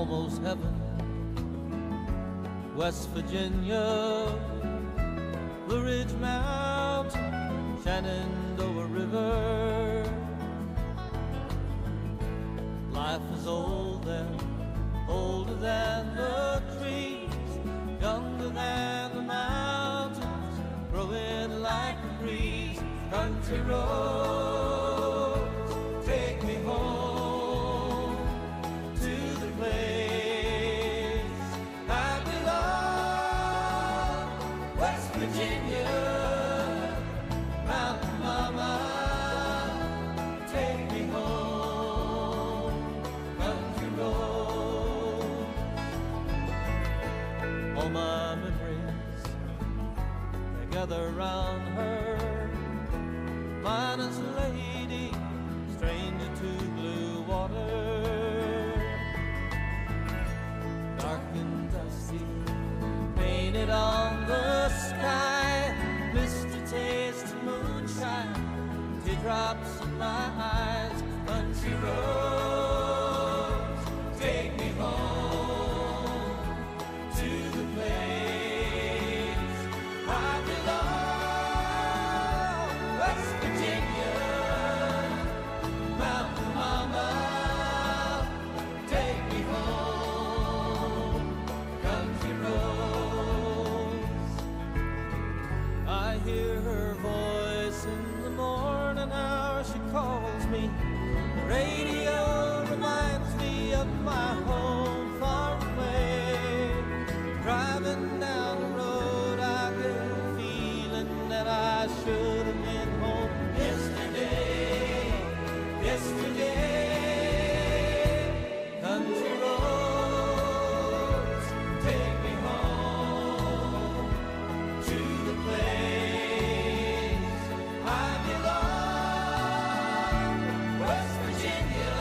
almost heaven. West Virginia, Blue Ridge Mountain, Shenandoah River. Life is old there, older than the trees, younger than the mountains, growing like a breeze. Country roads, take me home to the place I belong. West Virginia, Mountain Mama, take me home. Country roads, all my memories, they gather round her. Minus a lady, stranger to blue water. Dark and dusty, painted on the sky. Misty taste of moonshine, teardrops in my eyes. Country roads, take me home to the place I belong. West Virginia, Mountain Mama, take me home. Country roads, I hear her voice in the morning hour. She calls me. The radio reminds me of my home far away. Driving down the road, I get a feeling that I should have been home yesterday. Country roads, take me home to the place I belong. West Virginia,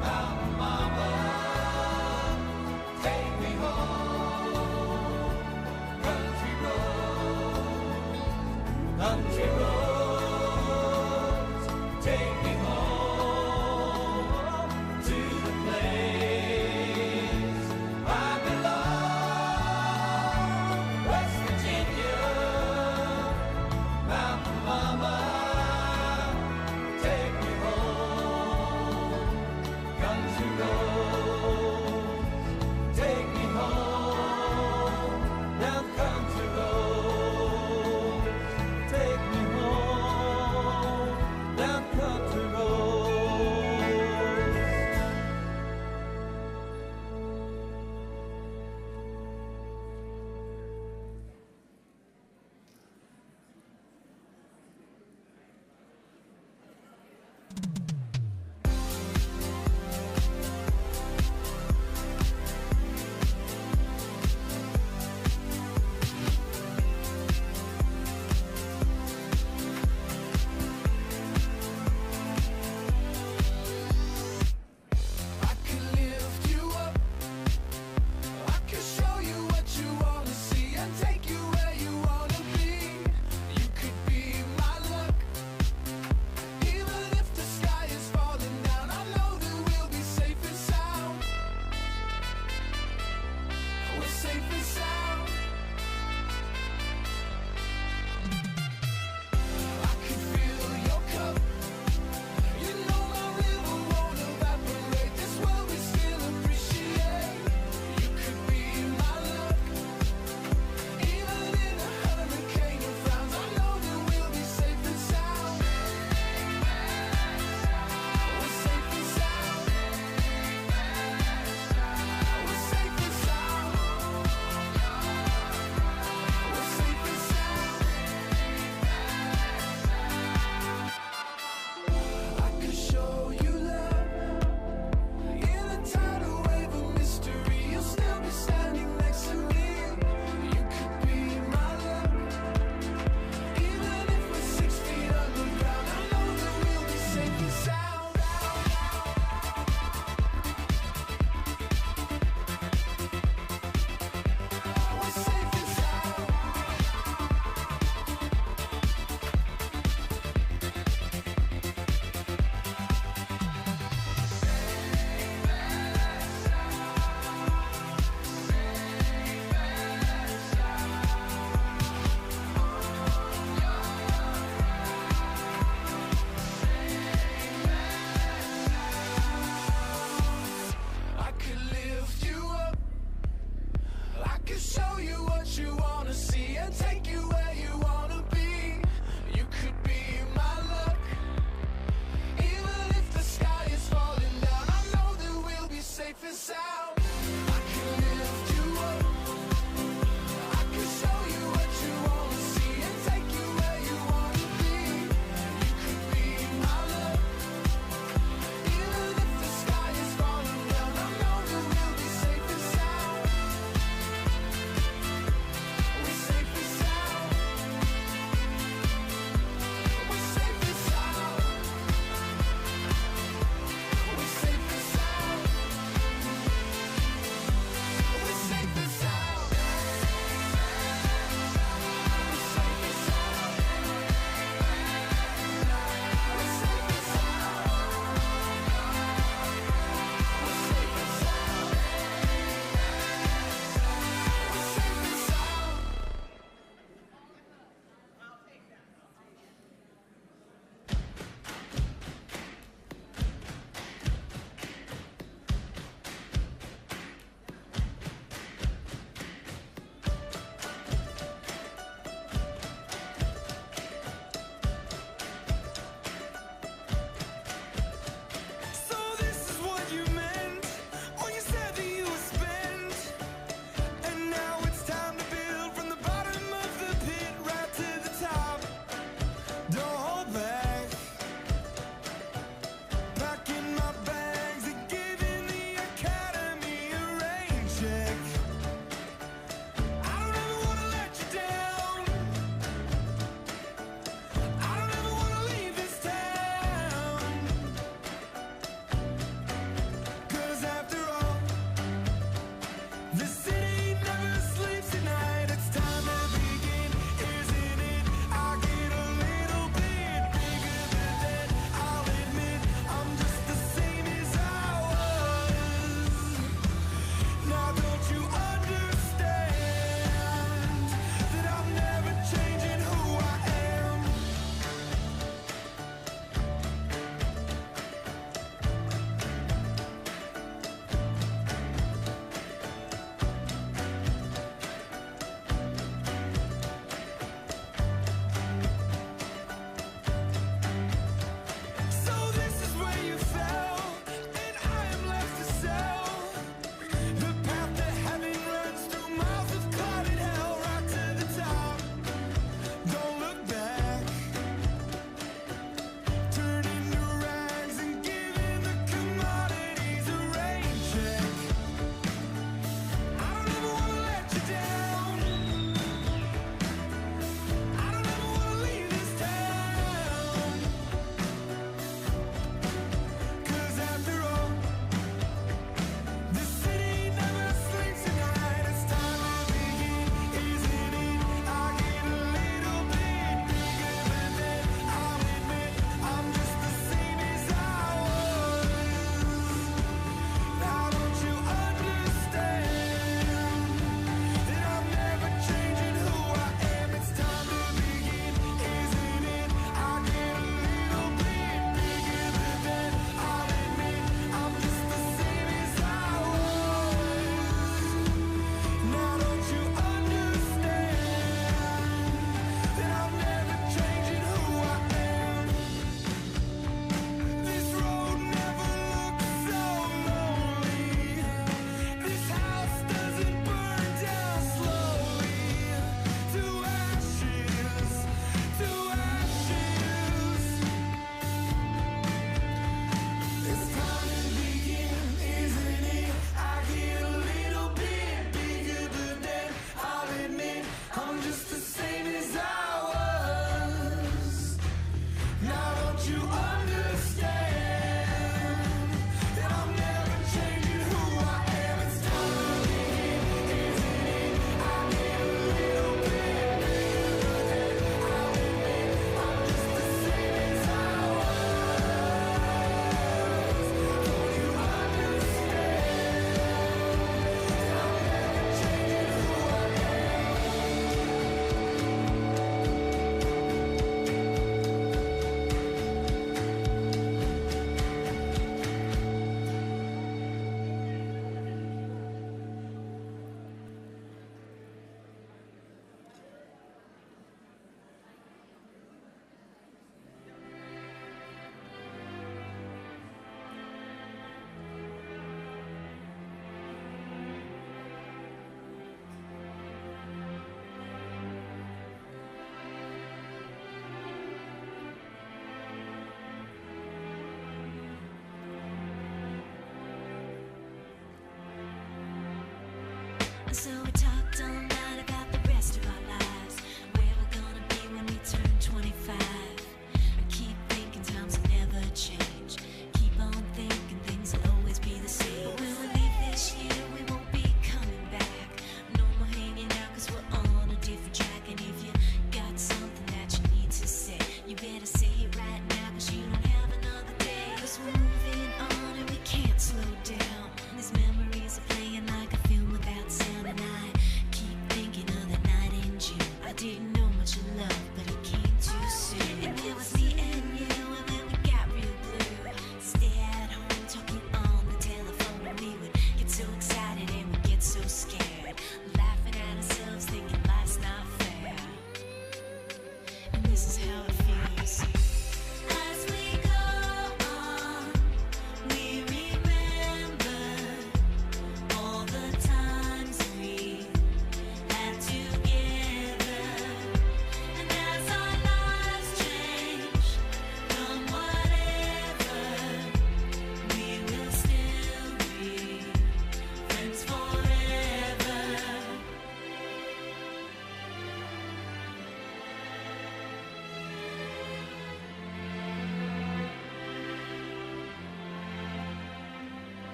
Mountain Mama, take me home. Country roads, country roads, take me home to the place I belong. West Virginia, Mountain Mama, take me home. Country roads, take me home. Down country roads, take me home.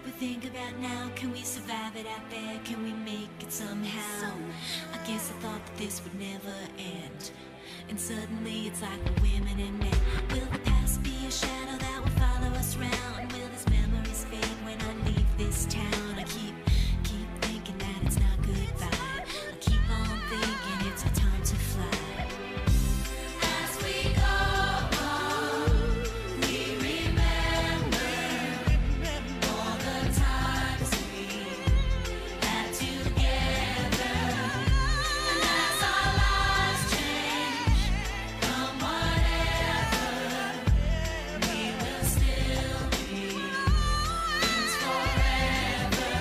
people think about now? Can we survive it out there? Can we make it somehow? I guess I thought that this would never end. And suddenly it's like we're women and men. Will the past be a shadow that will follow us round? Will these memories fade when I leave this town? I keep thinking that it's not goodbye. I keep on thinking it's our time to fly. As we go on, we remember all the times we had together. And as our lives change from whatever, we will still be friends forever.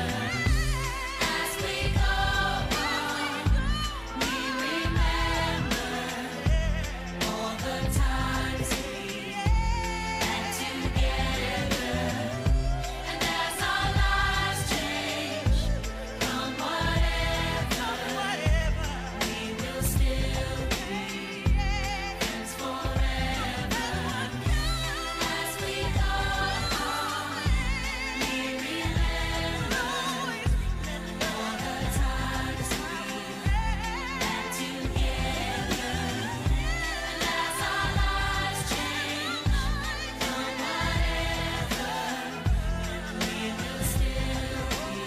As we go on, we remember all the times we had together. And as our lives change from whatever, we will still be friends forever. As we go on, we remember all the times we had together. And as our lives change from whatever, we will still be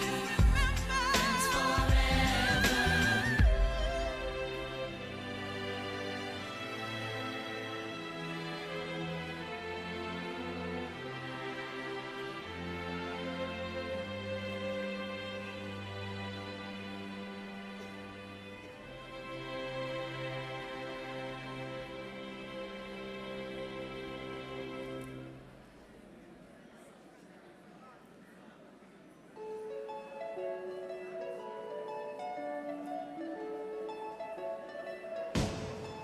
friends forever.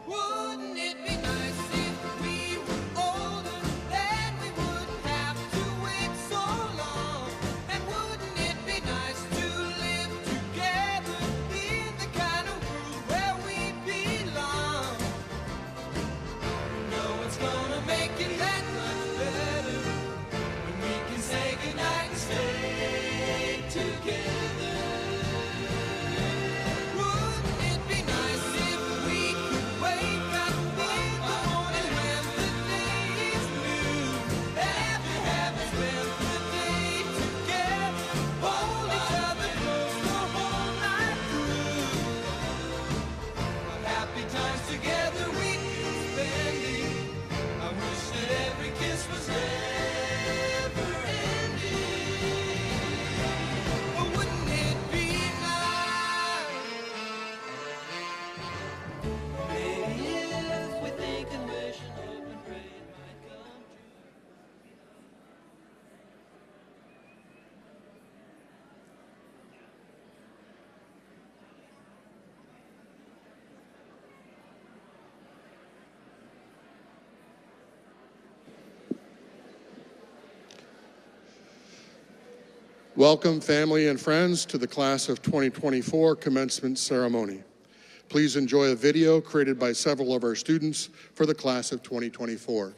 Wouldn't it be nice if we were older? Then we wouldn't have to wait so long. And wouldn't it be nice to live together in the kind of world where we belong? No one's gonna make it that much better when we can say goodnight and stay together. Wouldn't it be nice if we could wake up in the morning when the day is new? Every happens when the day together, hold each other close the whole night through. What happy times together we could spend it. I wish that every kiss was never ending. But wouldn't it be nice? Maybe if we think and wish and hope and pray it might come true. Welcome, family and friends, to the Class of 2024 Commencement Ceremony. Please enjoy a video created by several of our students for the Class of 2024.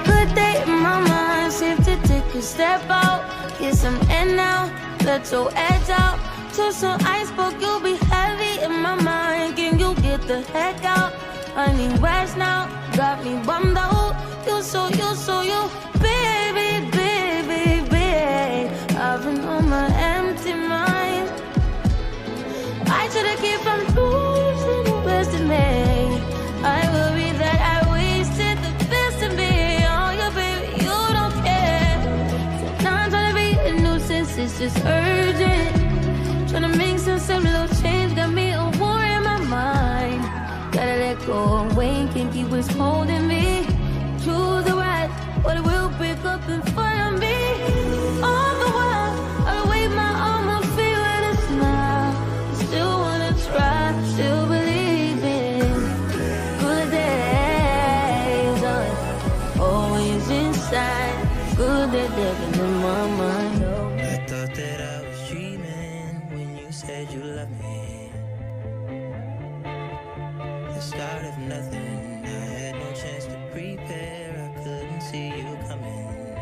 Good day in my mind, safe to take a step out, get some air now, let your edge out. Just some iceberg, you'll be heavy in my mind. Can you get the heck out? I need rest now, got me bummed out. You baby, baby, baby. I've been on my empty mind. I should've kept from losing the best in me. I worry that I wasted the best in me. Oh, yeah, baby, you don't care. So now I'm trying to be a nuisance, it's just urgent. Trying to make sense of little change, got me a war in my mind. Gotta let go and wait, can't keep what's holding me. Choose the right, but it will break up in front of me. All the while, I wave my arm and feel it. coming. The start of nothing, I had no chance to prepare, I couldn't see you coming.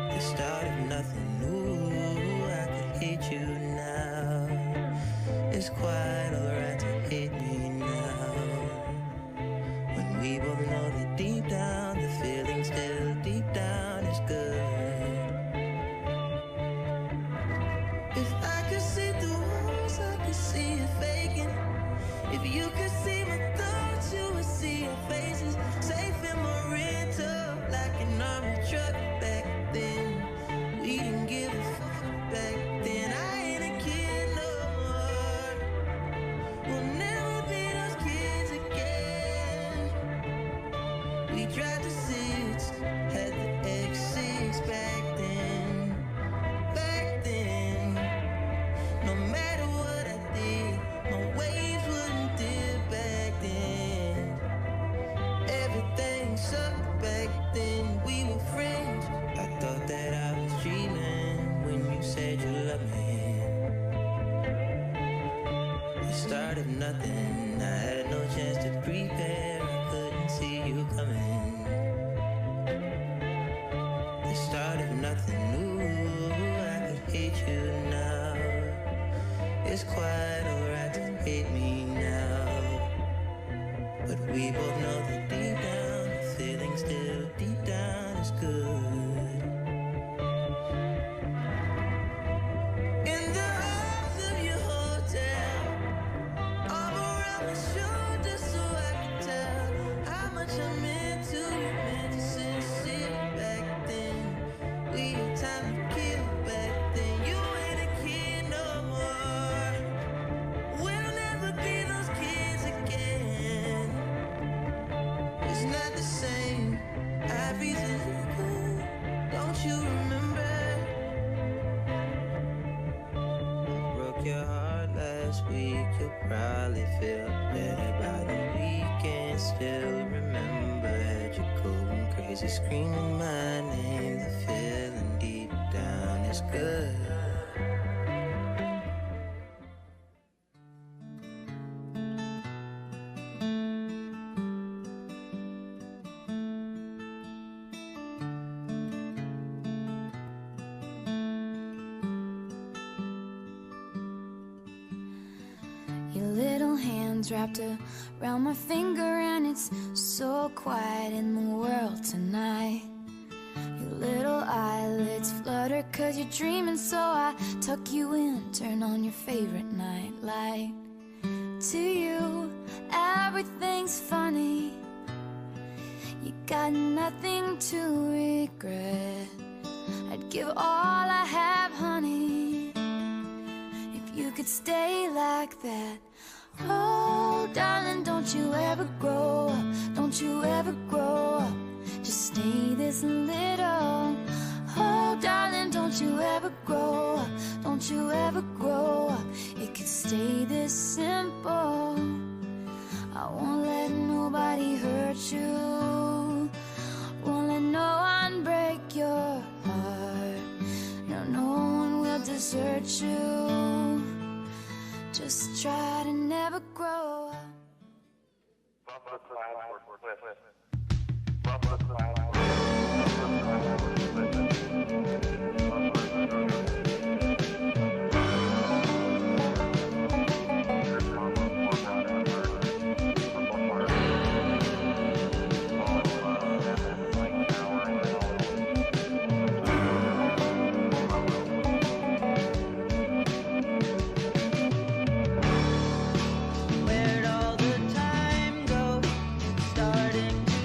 The start of nothing, ooh, I could hate you now. It's quite alright to hate me now. When we both know that deep down, the feeling still deep down is good. If I could see through walls, I could see it faking. If you could see my thoughts, you would see your faces. Safe in my rental, like an army truck back then. We didn't give a fuck back then. I ain't a kid no more. We'll never be those kids again. We tried to sit, had the X6 back then. Back then, no matter what I did, my waves wouldn't dip back then. Everything sucked back then. We were friends. I thought that I was dreaming when you said you loved me. The start of nothing, I had no chance to prepare, I couldn't see you coming. The start of nothing, ooh, I could hate you now. It's quite alright to hate me now. But we both know that deep down, the feeling still deep down is good. In the halls of your hotel, arm around my shoulder so I could tell how much I meant to you, meant to sincere back then. We had time to kill back then. You ain't a kid no more. We'll never be those kids again. It's not the same. Everything good. Don't you remember? Broke your heart last week. You'll probably feel better by the weekend. Still remember, had you going crazy, screaming my name. The feeling deep down is good. Your little hands wrapped around my finger, and it's so quiet in the world tonight. Your little eyelids flutter 'cause you're dreaming, so I tuck you in, turn on your favorite night light. To you, everything's funny. You got nothing to regret. I'd give all I have, honey, if you could stay like that. Oh, darling, don't you ever grow up, don't you ever grow up, just stay this little. Oh, darling, don't you ever grow up, don't you ever grow up, it could stay this simple. I won't let nobody hurt you, won't let no one break your heart. No one will desert you, just try to never grow up. Where'd all the time go? It's starting to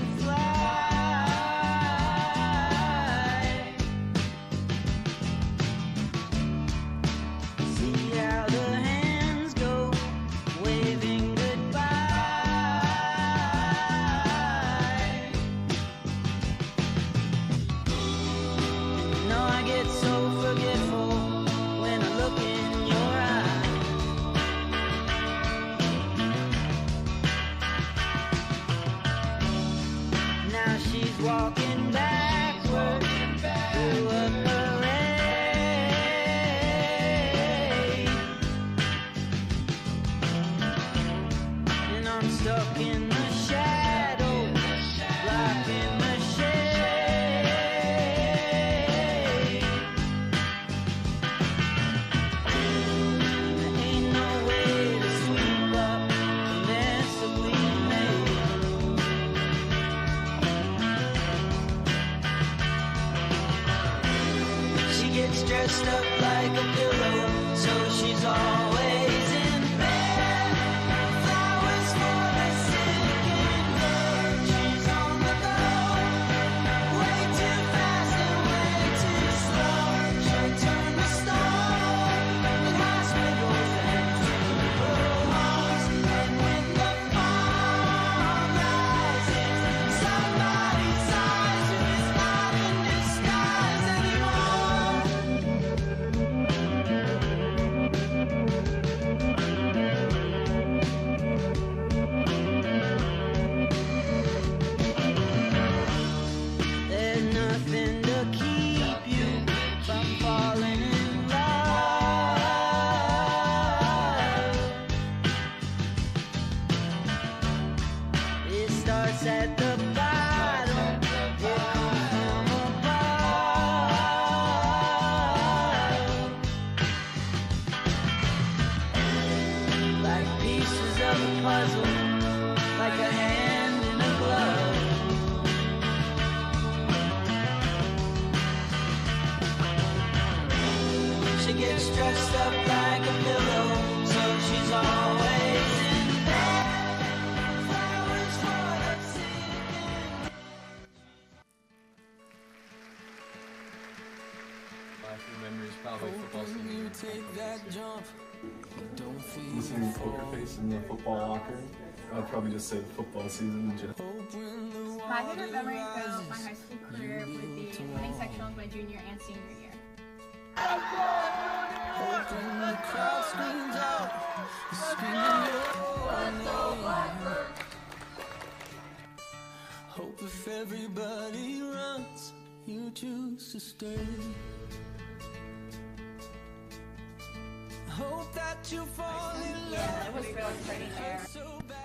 a puzzle, like a hand in a glove. She gets dressed up like a pillow, so she's always in bed. Flowers for the sick. My favorite memory is probably football season. You take that jump, don't feel Listening to Poker Face in the football locker. I'd probably just say the football season in general. My favorite memory from my high school career would be winning sectionals my junior and senior year. the crowd screams out, screaming your hope if everybody runs, you choose to stay. Hope that you fall in love. Yeah, it was really pretty there. So bad.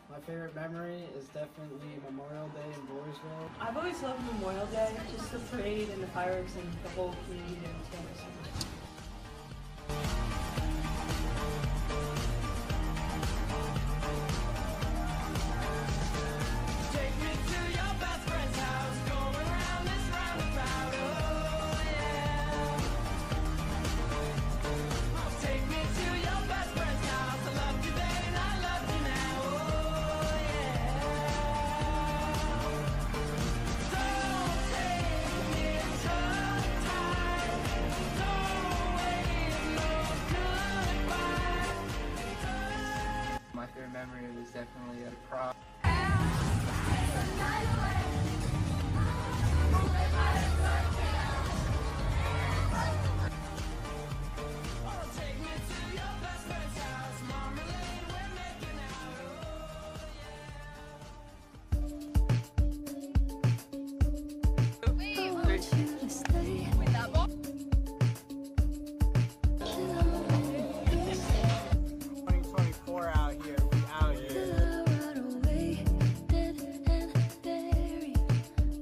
My favorite memory is definitely Memorial Day in Voorheesville. I've always loved Memorial Day, just the parade and the fireworks and the whole community doing things. Take me to your best friend's house, going round this roundabout, oh yeah. Take me to your best friend's house, I loved you then, I love you now, oh yeah. Don't take me so tight, don't wait no goodbye. My favorite memory was definitely at prom. Take me to your best friend's house, Marmalade, we're making out, I want you to stay. 2024 out here, we out here. Till I ride away, dead and buried.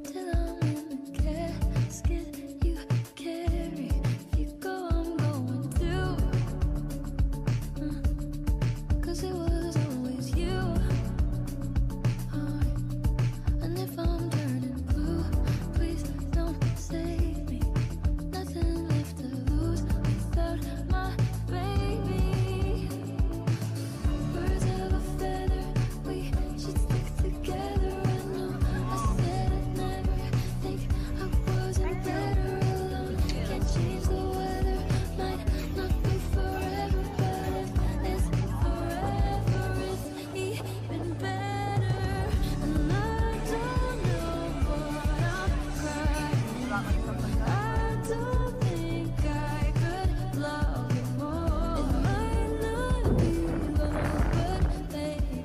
Till I'm in the casket you carry. If you go, I'm going too. 'Cause it was always you. And if I'm turning blue, please don't save me. Nothing left to lose without my baby. Birds of a feather, we should stick together. I know I said I'd never think I wasn't better alone. Can't change the weather, might not be forever, but if it's forever, it's even better. And I don't know what I'm crying. I don't think I could love you more. It might not be long, but baby,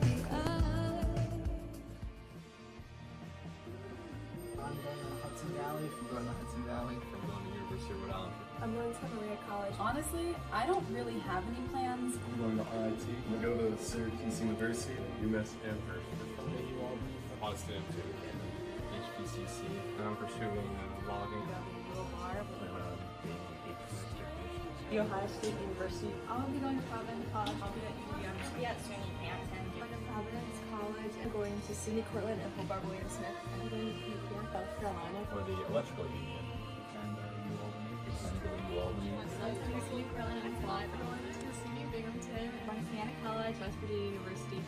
I'm going to Hudson Valley. I'm going to Hudson Valley from going to University of Rhode Island. I'm going to Maria College. Honestly, I don't really have any plans. I'm going to RIT. I'm going to go to Syracuse University, UMass Amherst. Boston to HBCC. And I'm pursuing logging. The Ohio State University. I'll be going to Providence College. I'll be at UVM. I'll be at SUNY Hampton. I'm going to Providence College. I'm going to Sydney Cortland and Hobart William Smith. I'm going to UPR, South Carolina. For the electrical union. Montana College, West Virginia University.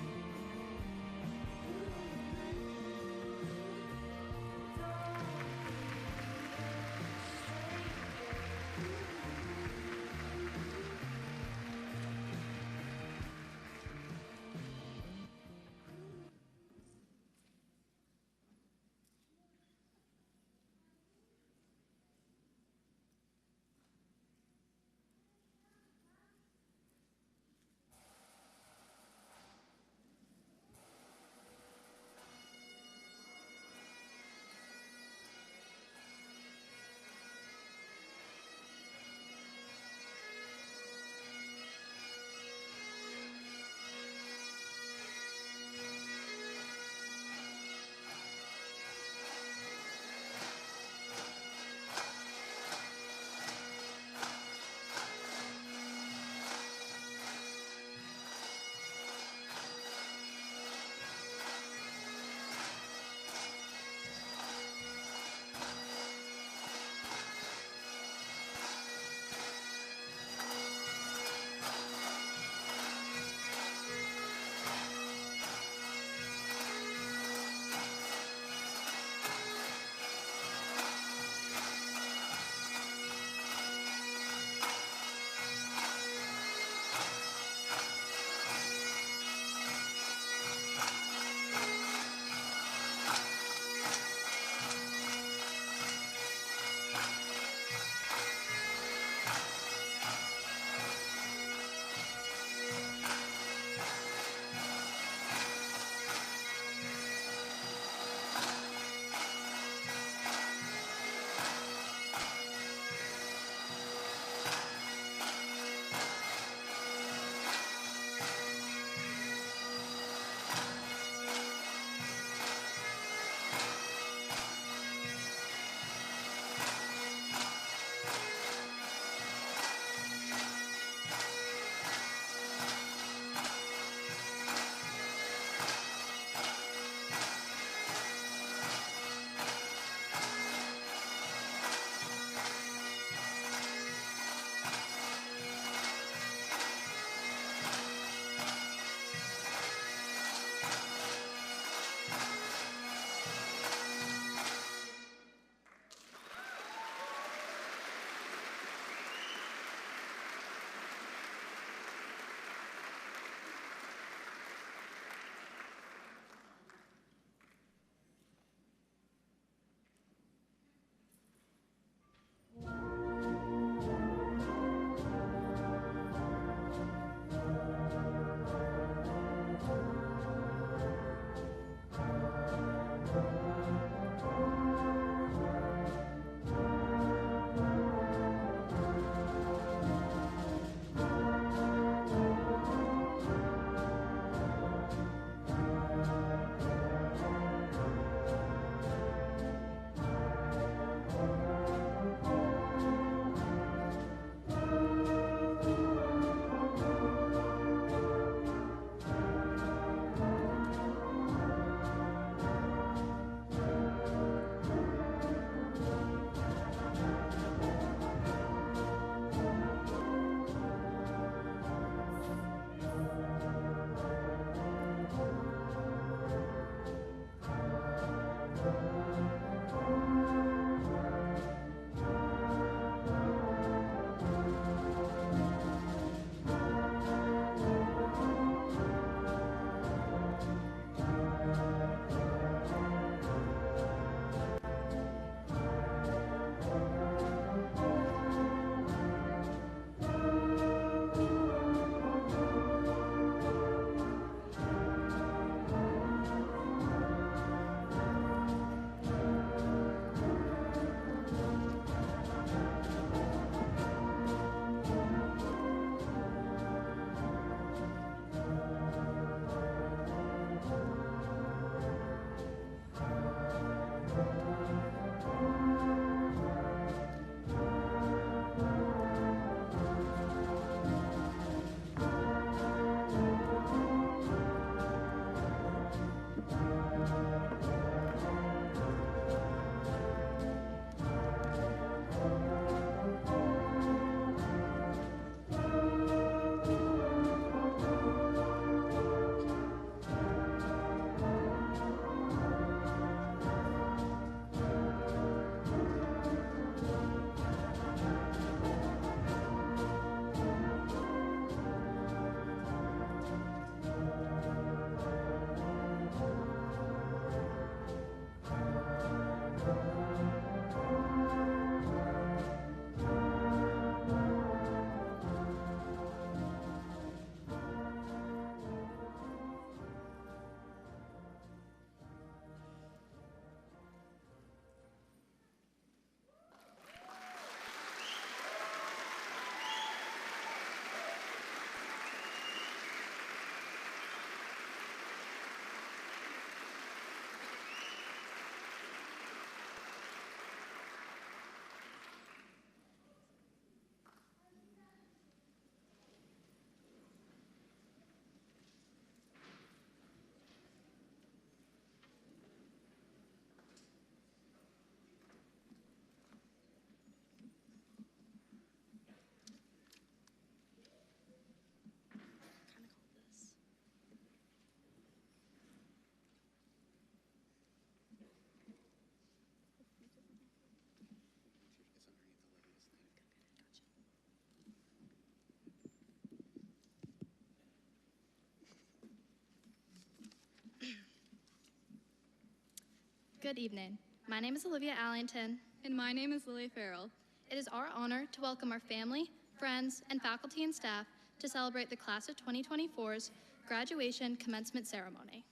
Good evening. My name is Olivia Allington. And my name is Lily Farrell. It is our honor to welcome our family, friends, and faculty and staff to celebrate the class of 2024's graduation commencement ceremony.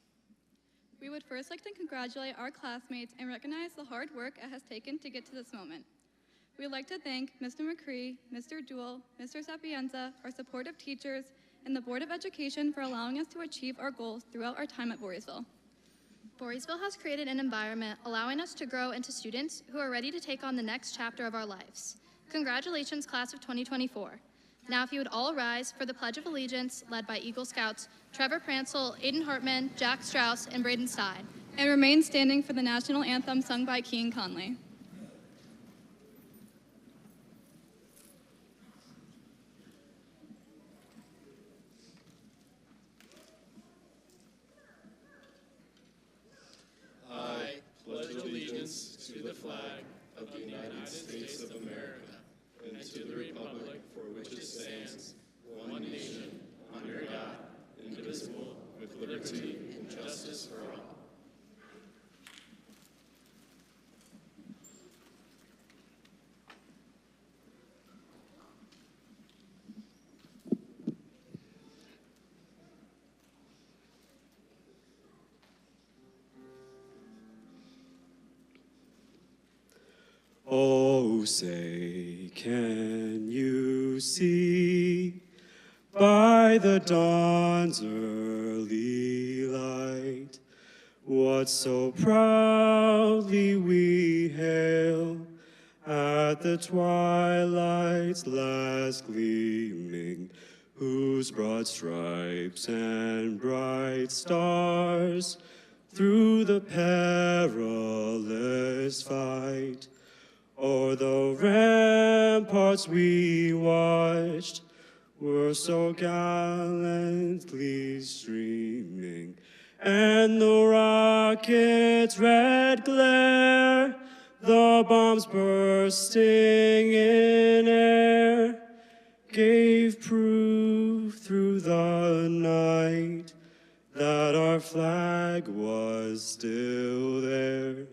We would first like to congratulate our classmates and recognize the hard work it has taken to get to this moment. We would like to thank Mr. McCree, Mr. Jewell, Mr. Sapienza, our supportive teachers, and the Board of Education for allowing us to achieve our goals throughout our time at Voorheesville. Voorheesville has created an environment allowing us to grow into students who are ready to take on the next chapter of our lives. Congratulations, class of 2024. Now if you would all rise for the Pledge of Allegiance led by Eagle Scouts Trevor Pransel, Aiden Hartman, Jack Strauss, and Braden Stein. And remain standing for the national anthem sung by Keane Conley. I pledge allegiance to the flag of the United States of America and to the republic for which it stands, one nation, under God, indivisible, with liberty and justice for all. Oh, say, can you see by the dawn's early light what so proudly we hail at the twilight's last gleaming, whose broad stripes and bright stars through the perilous fight o'er the ramparts we watched were so gallantly streaming, and the rocket's red glare, the bombs bursting in air, gave proof through the night that our flag was still there.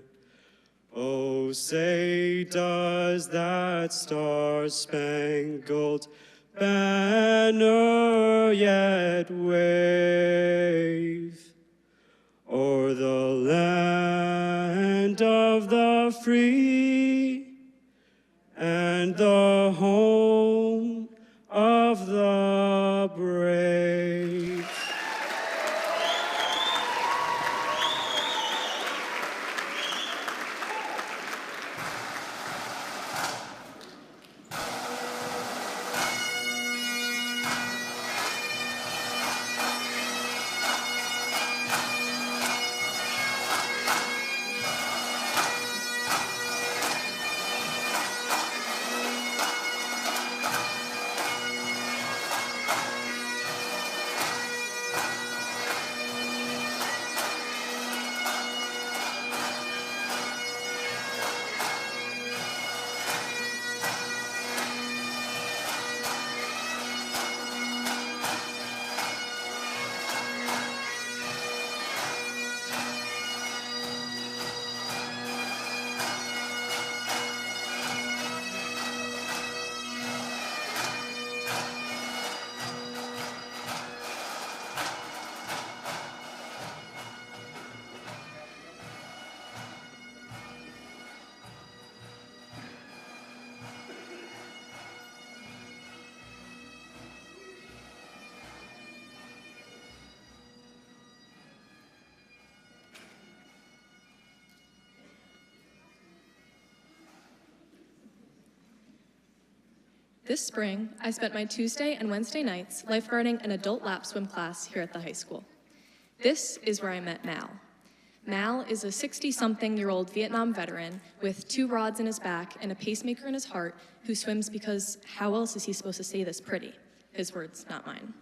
Oh, say, does that star-spangled banner yet wave o'er the land of the free and the home of the brave? This spring, I spent my Tuesday and Wednesday nights lifeguarding an adult lap swim class here at the high school. This is where I met Mal. Mal is a 60-something-year-old Vietnam veteran with 2 rods in his back and a pacemaker in his heart who swims because how else is he supposed to say this pretty? His words, not mine.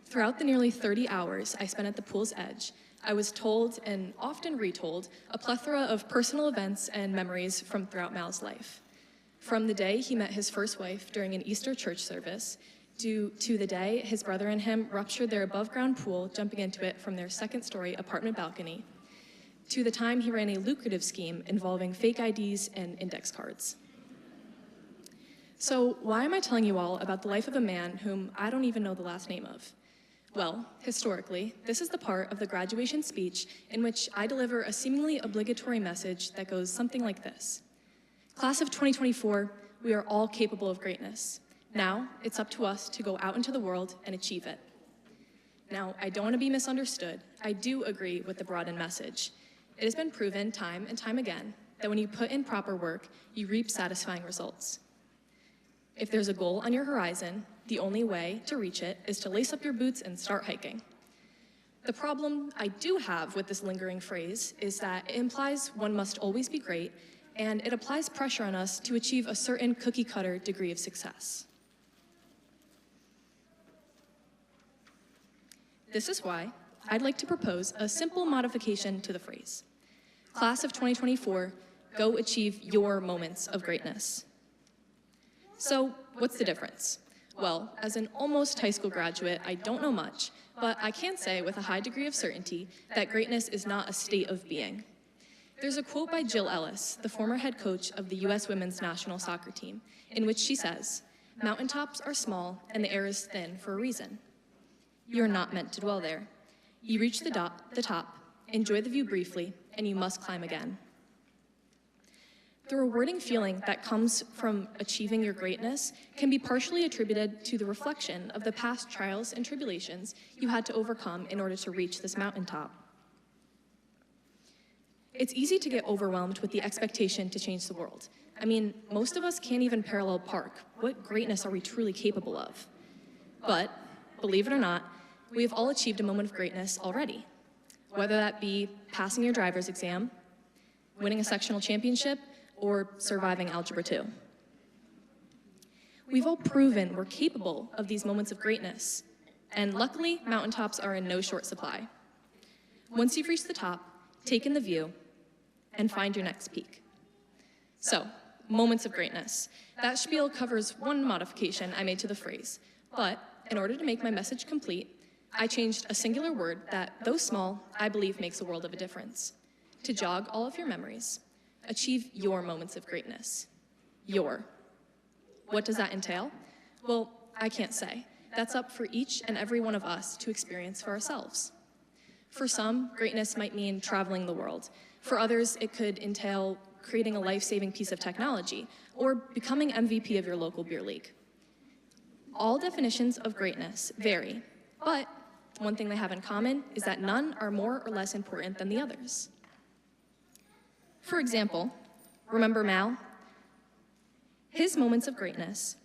Throughout the nearly 30 hours I spent at the pool's edge, I was told and often retold a plethora of personal events and memories from throughout Mal's life. From the day he met his first wife during an Easter church service, to the day his brother and him ruptured their above-ground pool, jumping into it from their second-story apartment balcony, to the time he ran a lucrative scheme involving fake IDs and index cards. So why am I telling you all about the life of a man whom I don't even know the last name of? Well, historically, this is the part of the graduation speech in which I deliver a seemingly obligatory message that goes something like this. Class of 2024, we are all capable of greatness. Now, it's up to us to go out into the world and achieve it. Now, I don't want to be misunderstood. I do agree with the broadened message. It has been proven time and time again that when you put in proper work, you reap satisfying results. If there's a goal on your horizon, the only way to reach it is to lace up your boots and start hiking. The problem I do have with this lingering phrase is that it implies one must always be great, and it applies pressure on us to achieve a certain cookie-cutter degree of success. This is why I'd like to propose a simple modification to the phrase. Class of 2024, go achieve your moments of greatness. So, what's the difference? Well, as an almost high school graduate, I don't know much, but I can say with a high degree of certainty that greatness is not a state of being. There's a quote by Jill Ellis, the former head coach of the US women's national soccer team, in which she says, "Mountaintops are small and the air is thin for a reason. You're not meant to dwell there. You reach the top, enjoy the view briefly, and you must climb again." The rewarding feeling that comes from achieving your greatness can be partially attributed to the reflection of the past trials and tribulations you had to overcome in order to reach this mountaintop. It's easy to get overwhelmed with the expectation to change the world. I mean, most of us can't even parallel park. What greatness are we truly capable of? But, believe it or not, we have all achieved a moment of greatness already. Whether that be passing your driver's exam, winning a sectional championship, or surviving Algebra 2. We've all proven we're capable of these moments of greatness, and luckily, mountaintops are in no short supply. Once you've reached the top, take in the view, and find your next peak. So, moments of greatness. That spiel covers one modification I made to the phrase, but in order to make my message complete, I changed a singular word that, though small, I believe makes a world of a difference. To jog all of your memories, achieve your moments of greatness. Your. What does that entail? Well, I can't say. That's up for each and every one of us to experience for ourselves. For some, greatness might mean traveling the world. For others, it could entail creating a life-saving piece of technology or becoming MVP of your local beer league. All definitions of greatness vary, but one thing they have in common is that none are more or less important than the others. For example, remember Mal? His moments of greatness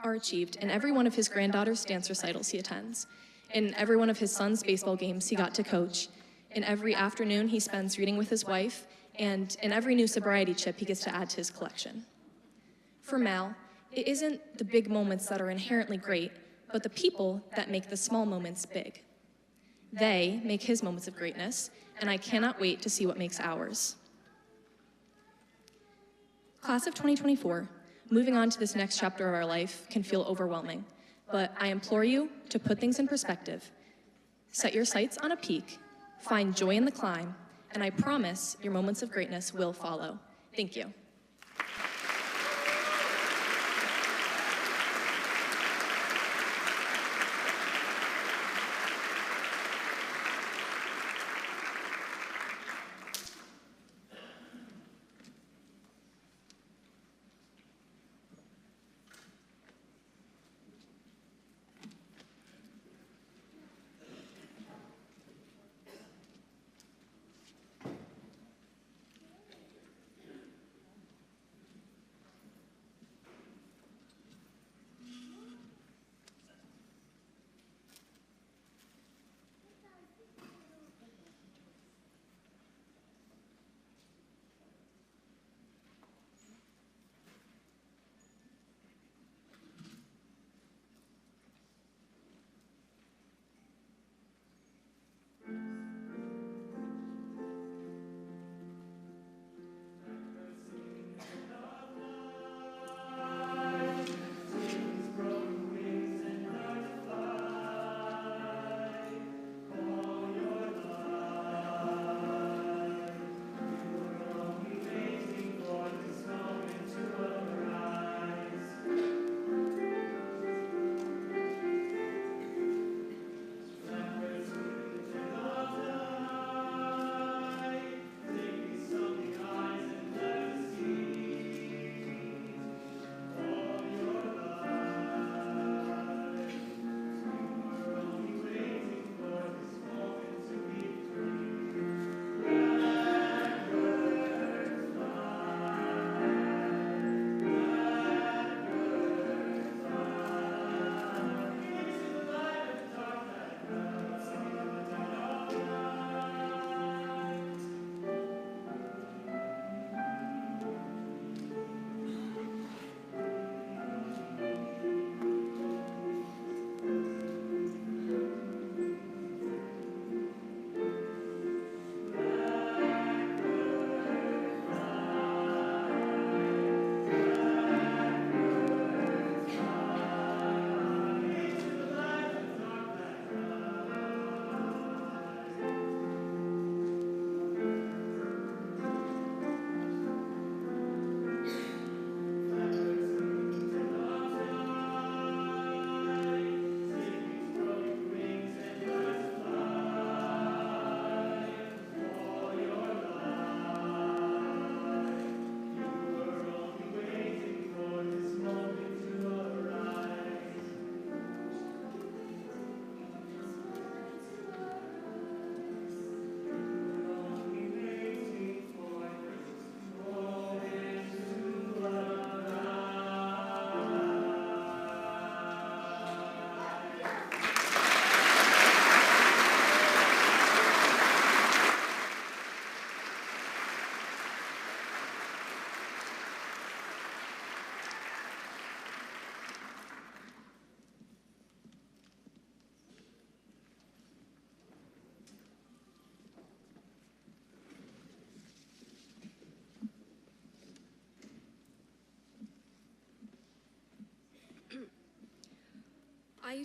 are achieved in every one of his granddaughter's dance recitals he attends, in every one of his son's baseball games he got to coach, in every afternoon he spends reading with his wife, and in every new sobriety chip he gets to add to his collection. For Mal, it isn't the big moments that are inherently great, but the people that make the small moments big. They make his moments of greatness, and I cannot wait to see what makes ours. Class of 2024, moving on to this next chapter of our life can feel overwhelming, but I implore you to put things in perspective. Set your sights on a peak, find joy in the climb, and I promise your moments of greatness will follow. Thank you.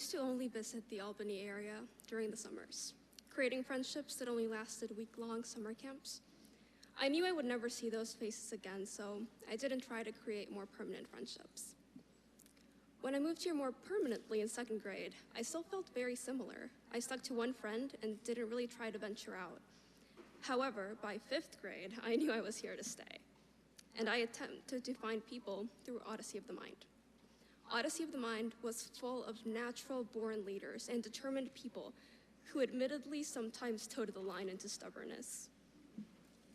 used to only visit the Albany area during the summers, creating friendships that only lasted week-long summer camps. I knew I would never see those faces again, so I didn't try to create more permanent friendships. When I moved here more permanently in 2nd grade, I still felt very similar. I stuck to one friend and didn't really try to venture out. However, by 5th grade, I knew I was here to stay, and I attempted to find people through Odyssey of the Mind. Odyssey of the Mind was full of natural-born leaders and determined people who admittedly sometimes toed the line into stubbornness.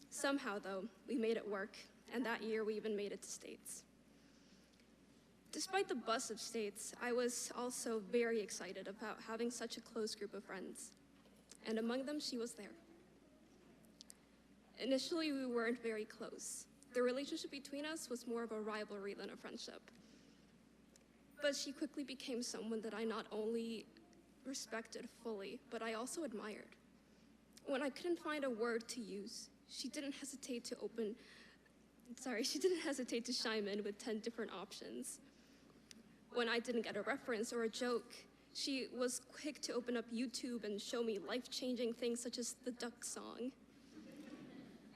Somehow, though, we made it work, and that year we even made it to States. Despite the bus of States, I was also very excited about having such a close group of friends, and among them, she was there. Initially, we weren't very close. The relationship between us was more of a rivalry than a friendship. But she quickly became someone that I not only respected fully, but I also admired. When I couldn't find a word to use, she didn't hesitate to chime in with 10 different options. When I didn't get a reference or a joke, she was quick to open up YouTube and show me life-changing things such as the duck song.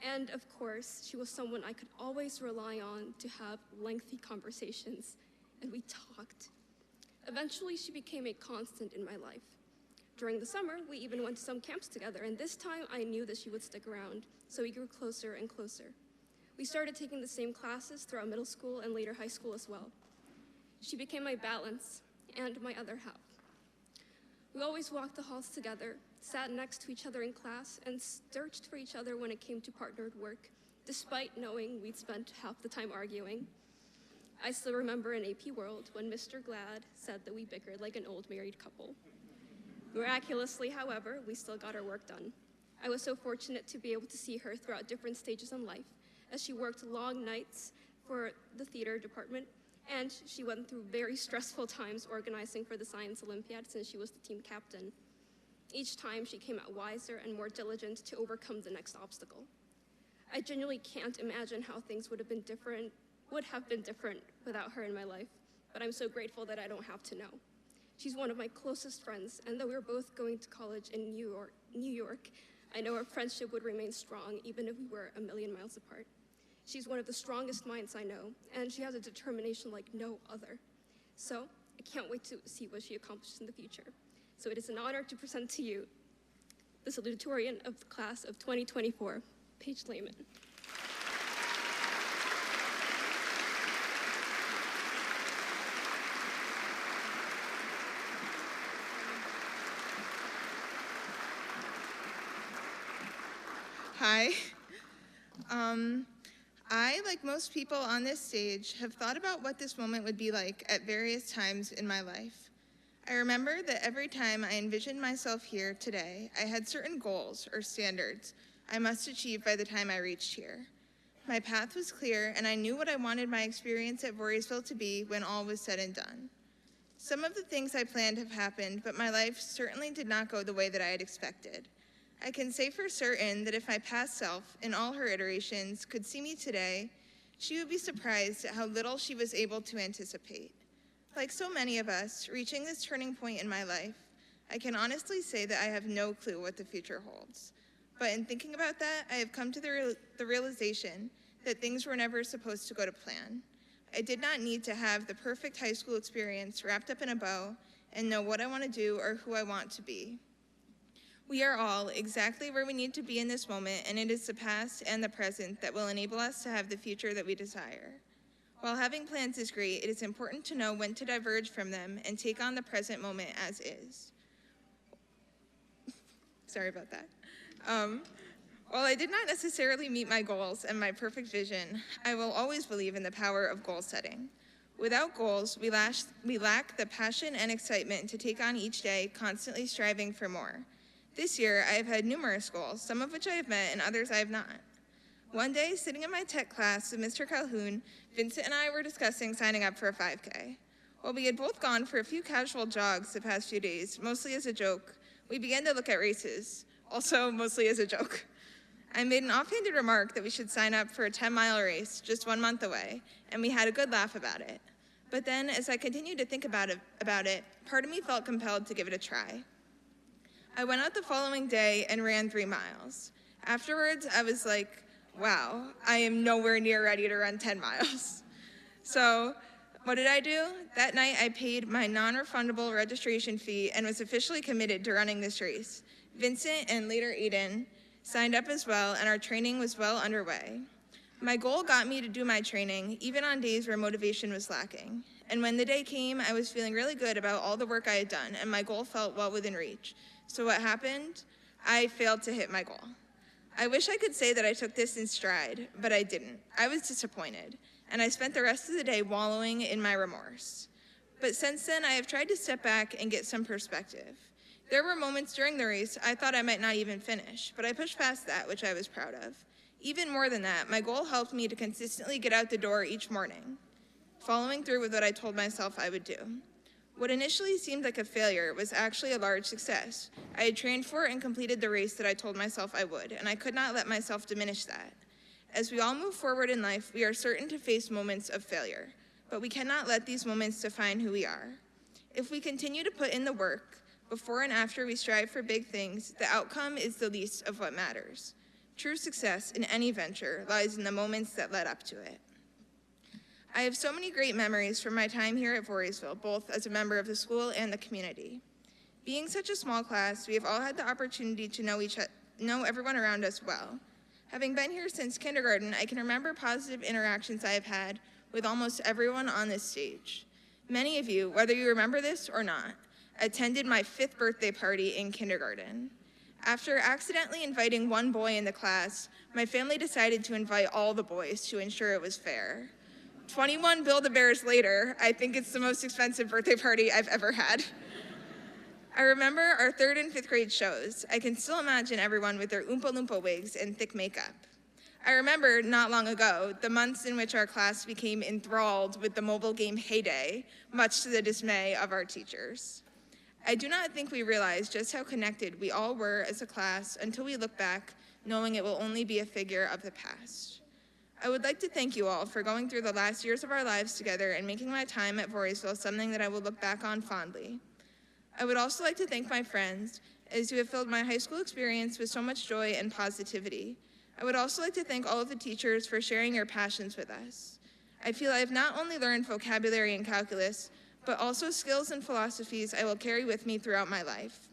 And of course, she was someone I could always rely on to have lengthy conversations, and we talked. Eventually, she became a constant in my life. During the summer, we even went to some camps together, and this time I knew that she would stick around, so we grew closer and closer. We started taking the same classes throughout middle school and later high school as well. She became my balance and my other half. We always walked the halls together, sat next to each other in class, and searched for each other when it came to partnered work, despite knowing we'd spent half the time arguing. I still remember in AP World when Mr. Glad said that we bickered like an old married couple. Miraculously, however, we still got our work done. I was so fortunate to be able to see her throughout different stages in life, as she worked long nights for the theater department, and she went through very stressful times organizing for the Science Olympiad since she was the team captain. Each time, she came out wiser and more diligent to overcome the next obstacle. I genuinely can't imagine how things would have been different without her in my life, but I'm so grateful that I don't have to know. She's one of my closest friends, and though we were both going to college in New York, I know our friendship would remain strong even if we were a million miles apart. She's one of the strongest minds I know, and she has a determination like no other. So I can't wait to see what she accomplishes in the future. So it is an honor to present to you the Salutatorian of the class of 2024, Paige Lehman. Hi. I, like most people on this stage, have thought about what this moment would be like at various times in my life. I remember that every time I envisioned myself here today, I had certain goals or standards I must achieve by the time I reached here. My path was clear, and I knew what I wanted my experience at Voorheesville to be when all was said and done. Some of the things I planned have happened, but my life certainly did not go the way that I had expected. I can say for certain that if my past self, in all her iterations, could see me today, she would be surprised at how little she was able to anticipate. Like so many of us, reaching this turning point in my life, I can honestly say that I have no clue what the future holds. But in thinking about that, I have come to the realization that things were never supposed to go to plan. I did not need to have the perfect high school experience wrapped up in a bow and know what I want to do or who I want to be. We are all exactly where we need to be in this moment, and it is the past and the present that will enable us to have the future that we desire. While having plans is great, it is important to know when to diverge from them and take on the present moment as is. Sorry about that. While I did not necessarily meet my goals and my perfect vision, I will always believe in the power of goal setting. Without goals, we lack the passion and excitement to take on each day, constantly striving for more. This year, I have had numerous goals, some of which I have met and others I have not. One day, sitting in my tech class with Mr. Calhoun, Vincent and I were discussing signing up for a 5K. While we had both gone for a few casual jogs the past few days, mostly as a joke, we began to look at races, also mostly as a joke. I made an offhanded remark that we should sign up for a 10-mile race just 1 month away, and we had a good laugh about it. But then, as I continued to think about it, part of me felt compelled to give it a try. I went out the following day and ran 3 miles. Afterwards, I was like, wow, I am nowhere near ready to run 10 miles. So what did I do? That night, I paid my non-refundable registration fee and was officially committed to running this race. Vincent and later Aiden signed up as well, and our training was well underway. My goal got me to do my training, even on days where motivation was lacking. And when the day came, I was feeling really good about all the work I had done, and my goal felt well within reach. So what happened? I failed to hit my goal. I wish I could say that I took this in stride, but I didn't. I was disappointed, and I spent the rest of the day wallowing in my remorse. But since then, I have tried to step back and get some perspective. There were moments during the race I thought I might not even finish, but I pushed past that, which I was proud of. Even more than that, my goal helped me to consistently get out the door each morning, following through with what I told myself I would do. What initially seemed like a failure was actually a large success. I had trained for and completed the race that I told myself I would, and I could not let myself diminish that. As we all move forward in life, we are certain to face moments of failure, but we cannot let these moments define who we are. If we continue to put in the work, before and after we strive for big things, the outcome is the least of what matters. True success in any venture lies in the moments that led up to it. I have so many great memories from my time here at Voorheesville, both as a member of the school and the community. Being such a small class, we have all had the opportunity to know everyone around us well. Having been here since kindergarten, I can remember positive interactions I have had with almost everyone on this stage. Many of you, whether you remember this or not, attended my 5th birthday party in kindergarten. After accidentally inviting one boy in the class, my family decided to invite all the boys to ensure it was fair. 21 Build-A-Bears later, I think it's the most expensive birthday party I've ever had. I remember our 3rd and 5th grade shows. I can still imagine everyone with their Oompa Loompa wigs and thick makeup. I remember, not long ago, the months in which our class became enthralled with the mobile game Heyday, much to the dismay of our teachers. I do not think we realized just how connected we all were as a class until we look back, knowing it will only be a figure of the past. I would like to thank you all for going through the last years of our lives together and making my time at Voorheesville something that I will look back on fondly. I would also like to thank my friends, as you have filled my high school experience with so much joy and positivity. I would also like to thank all of the teachers for sharing your passions with us. I feel I have not only learned vocabulary and calculus, but also skills and philosophies I will carry with me throughout my life.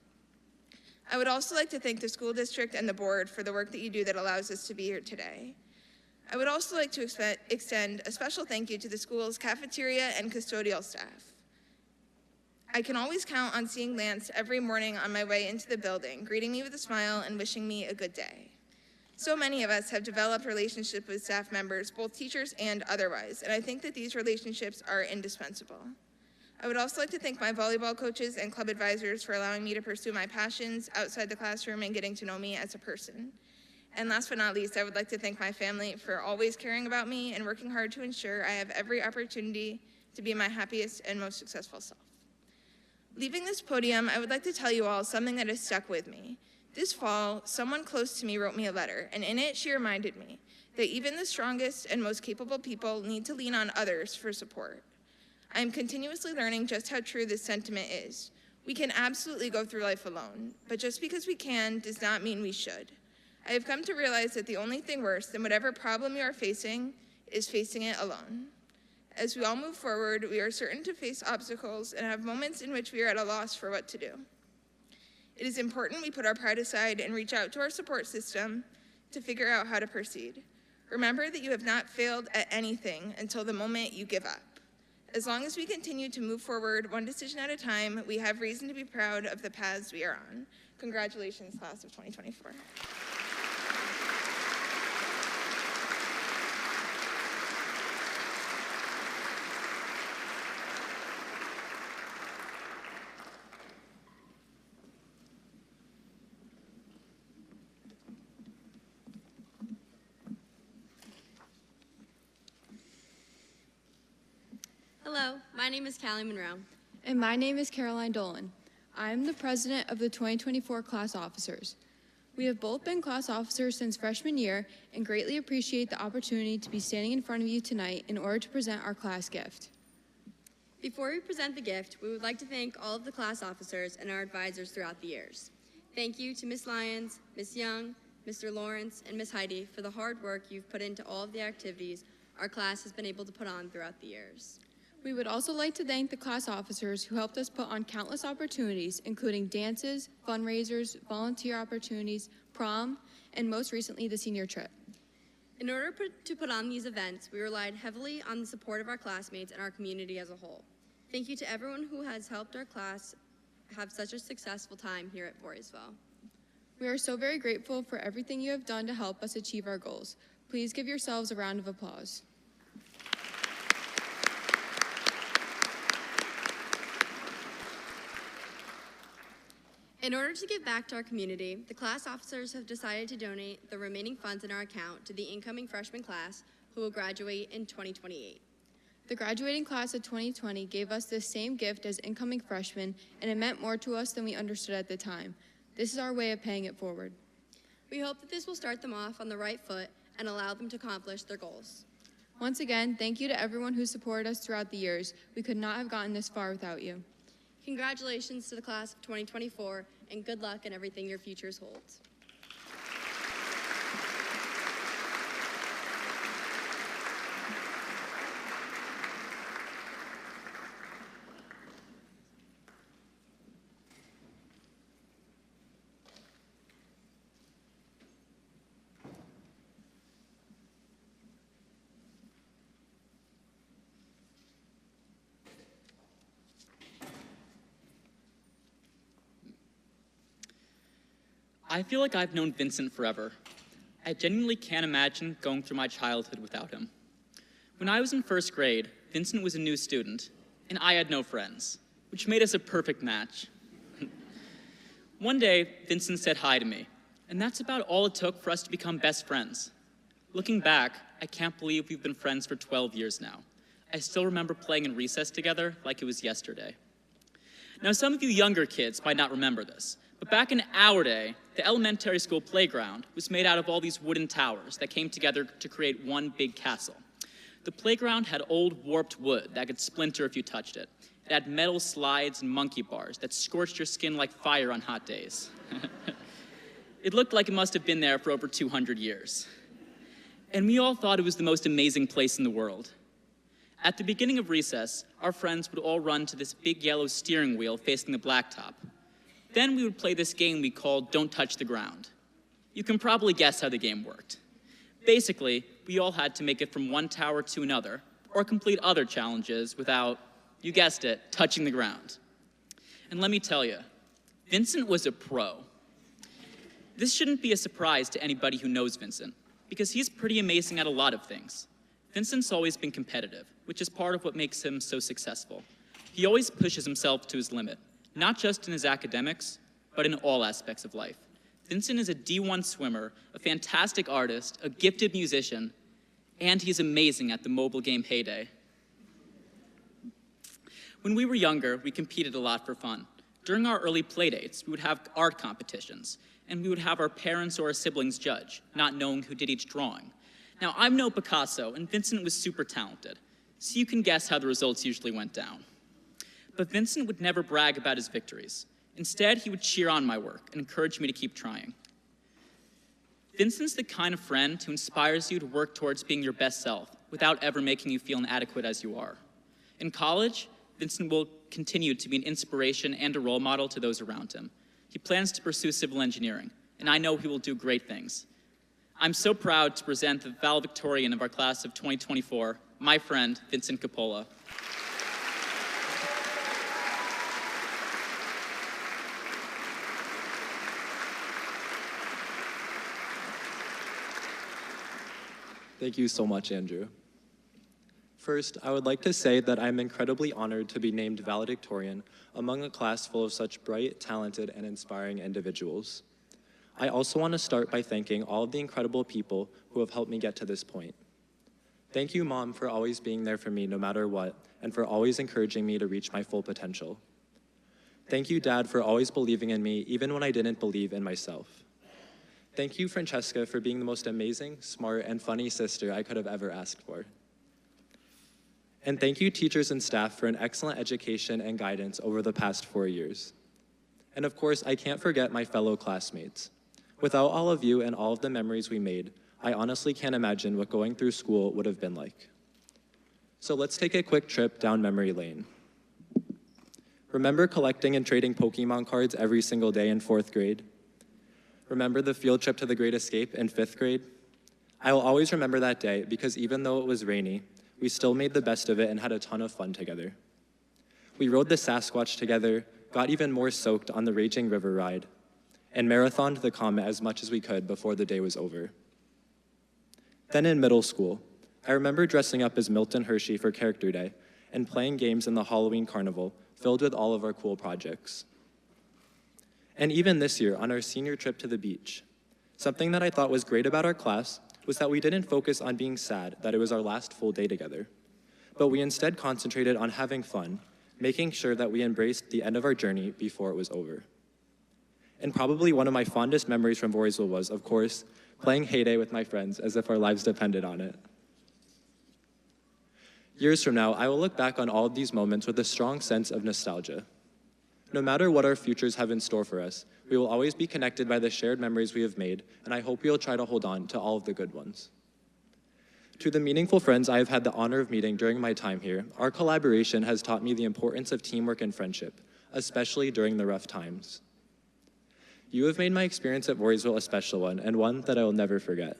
I would also like to thank the school district and the board for the work that you do that allows us to be here today. I would also like to extend a special thank you to the school's cafeteria and custodial staff. I can always count on seeing Lance every morning on my way into the building, greeting me with a smile and wishing me a good day. So many of us have developed relationships with staff members, both teachers and otherwise, and I think that these relationships are indispensable. I would also like to thank my volleyball coaches and club advisors for allowing me to pursue my passions outside the classroom and getting to know me as a person. And last but not least, I would like to thank my family for always caring about me and working hard to ensure I have every opportunity to be my happiest and most successful self. Leaving this podium, I would like to tell you all something that has stuck with me. This fall, someone close to me wrote me a letter, and in it she reminded me that even the strongest and most capable people need to lean on others for support. I am continuously learning just how true this sentiment is. We can absolutely go through life alone, but just because we can does not mean we should. I have come to realize that the only thing worse than whatever problem you are facing is facing it alone. As we all move forward, we are certain to face obstacles and have moments in which we are at a loss for what to do. It is important we put our pride aside and reach out to our support system to figure out how to proceed. Remember that you have not failed at anything until the moment you give up. As long as we continue to move forward one decision at a time, we have reason to be proud of the paths we are on. Congratulations, class of 2024. Hello, my name is Callie Monroe. And my name is Caroline Dolan. I am the president of the 2024 class officers. We have both been class officers since freshman year and greatly appreciate the opportunity to be standing in front of you tonight in order to present our class gift. Before we present the gift, we would like to thank all of the class officers and our advisors throughout the years. Thank you to Ms. Lyons, Ms. Young, Mr. Lawrence, and Ms. Heidi for the hard work you've put into all of the activities our class has been able to put on throughout the years. We would also like to thank the class officers who helped us put on countless opportunities, including dances, fundraisers, volunteer opportunities, prom, and most recently, the senior trip. In order to put on these events, we relied heavily on the support of our classmates and our community as a whole. Thank you to everyone who has helped our class have such a successful time here at Voorheesville. We are so very grateful for everything you have done to help us achieve our goals. Please give yourselves a round of applause. In order to give back to our community, the class officers have decided to donate the remaining funds in our account to the incoming freshman class who will graduate in 2028. The graduating class of 2020 gave us this same gift as incoming freshmen, and it meant more to us than we understood at the time. This is our way of paying it forward. We hope that this will start them off on the right foot and allow them to accomplish their goals. Once again, thank you to everyone who supported us throughout the years. We could not have gotten this far without you. Congratulations to the class of 2024, and good luck in everything your futures hold. I feel like I've known Vincent forever. I genuinely can't imagine going through my childhood without him. When I was in first grade, Vincent was a new student, and I had no friends, which made us a perfect match. One day, Vincent said hi to me, and that's about all it took for us to become best friends. Looking back, I can't believe we've been friends for 12 years now. I still remember playing in recess together like it was yesterday. Now, some of you younger kids might not remember this, but back in our day, the elementary school playground was made out of all these wooden towers that came together to create one big castle. The playground had old warped wood that could splinter if you touched it. It had metal slides and monkey bars that scorched your skin like fire on hot days. It looked like it must have been there for over 200 years. And we all thought it was the most amazing place in the world. At the beginning of recess, our friends would all run to this big yellow steering wheel facing the blacktop. Then we would play this game we called Don't Touch the Ground. You can probably guess how the game worked. Basically, we all had to make it from one tower to another, or complete other challenges without, you guessed it, touching the ground. And let me tell you, Vincent was a pro. This shouldn't be a surprise to anybody who knows Vincent, because he's pretty amazing at a lot of things. Vincent's always been competitive, which is part of what makes him so successful. He always pushes himself to his limit, not just in his academics, but in all aspects of life. Vincent is a D1 swimmer, a fantastic artist, a gifted musician, and he's amazing at the mobile game Heyday. When we were younger, we competed a lot for fun. During our early playdates, we would have art competitions, and we would have our parents or our siblings judge, not knowing who did each drawing. Now, I'm no Picasso, and Vincent was super talented, so you can guess how the results usually went down. But Vincent would never brag about his victories. Instead, he would cheer on my work and encourage me to keep trying. Vincent's the kind of friend who inspires you to work towards being your best self without ever making you feel inadequate as you are. In college, Vincent will continue to be an inspiration and a role model to those around him. He plans to pursue civil engineering, and I know he will do great things. I'm so proud to present the valedictorian of our class of 2024, my friend, Vincent Coppola. Thank you so much, Andrew. First, I would like to say that I'm incredibly honored to be named valedictorian among a class full of such bright, talented, and inspiring individuals. I also want to start by thanking all of the incredible people who have helped me get to this point. Thank you, Mom, for always being there for me no matter what, and for always encouraging me to reach my full potential. Thank you, Dad, for always believing in me even when I didn't believe in myself. Thank you, Francesca, for being the most amazing, smart, and funny sister I could have ever asked for. And thank you, teachers and staff, for an excellent education and guidance over the past 4 years. And of course, I can't forget my fellow classmates. Without all of you and all of the memories we made, I honestly can't imagine what going through school would have been like. So let's take a quick trip down memory lane. Remember collecting and trading Pokemon cards every single day in 4th grade? Remember the field trip to the Great Escape in 5th grade? I will always remember that day because even though it was rainy, we still made the best of it and had a ton of fun together. We rode the Sasquatch together, got even more soaked on the Raging River ride, and marathoned the Comet as much as we could before the day was over. Then in middle school, I remember dressing up as Milton Hershey for Character Day and playing games in the Halloween Carnival filled with all of our cool projects. And even this year, on our senior trip to the beach, something that I thought was great about our class was that we didn't focus on being sad that it was our last full day together, but we instead concentrated on having fun, making sure that we embraced the end of our journey before it was over. And probably one of my fondest memories from Voorheesville was, of course, playing Hay Day with my friends as if our lives depended on it. Years from now, I will look back on all of these moments with a strong sense of nostalgia. No matter what our futures have in store for us, we will always be connected by the shared memories we have made, and I hope we will try to hold on to all of the good ones. To the meaningful friends I have had the honor of meeting during my time here, our collaboration has taught me the importance of teamwork and friendship, especially during the rough times. You have made my experience at Voorheesville a special one, and one that I will never forget.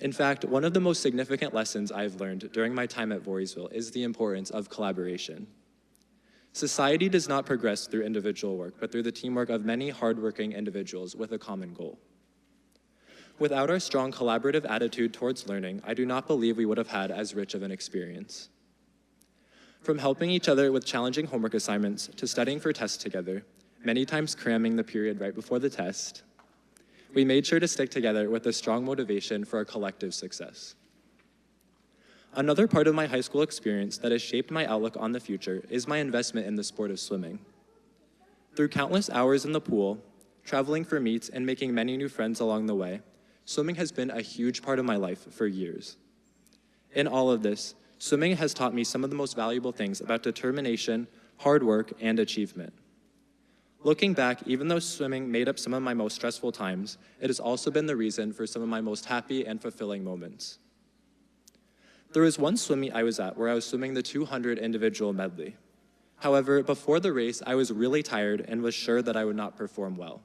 In fact, one of the most significant lessons I have learned during my time at Voorheesville is the importance of collaboration. Society does not progress through individual work, but through the teamwork of many hardworking individuals with a common goal. Without our strong collaborative attitude towards learning, I do not believe we would have had as rich of an experience. From helping each other with challenging homework assignments to studying for tests together, many times cramming the period right before the test, we made sure to stick together with a strong motivation for our collective success. Another part of my high school experience that has shaped my outlook on the future is my investment in the sport of swimming. Through countless hours in the pool, traveling for meets, and making many new friends along the way, swimming has been a huge part of my life for years. In all of this, swimming has taught me some of the most valuable things about determination, hard work, and achievement. Looking back, even though swimming made up some of my most stressful times, it has also been the reason for some of my most happy and fulfilling moments. There was one swim meet I was at where I was swimming the 200 individual medley. However, before the race, I was really tired and was sure that I would not perform well.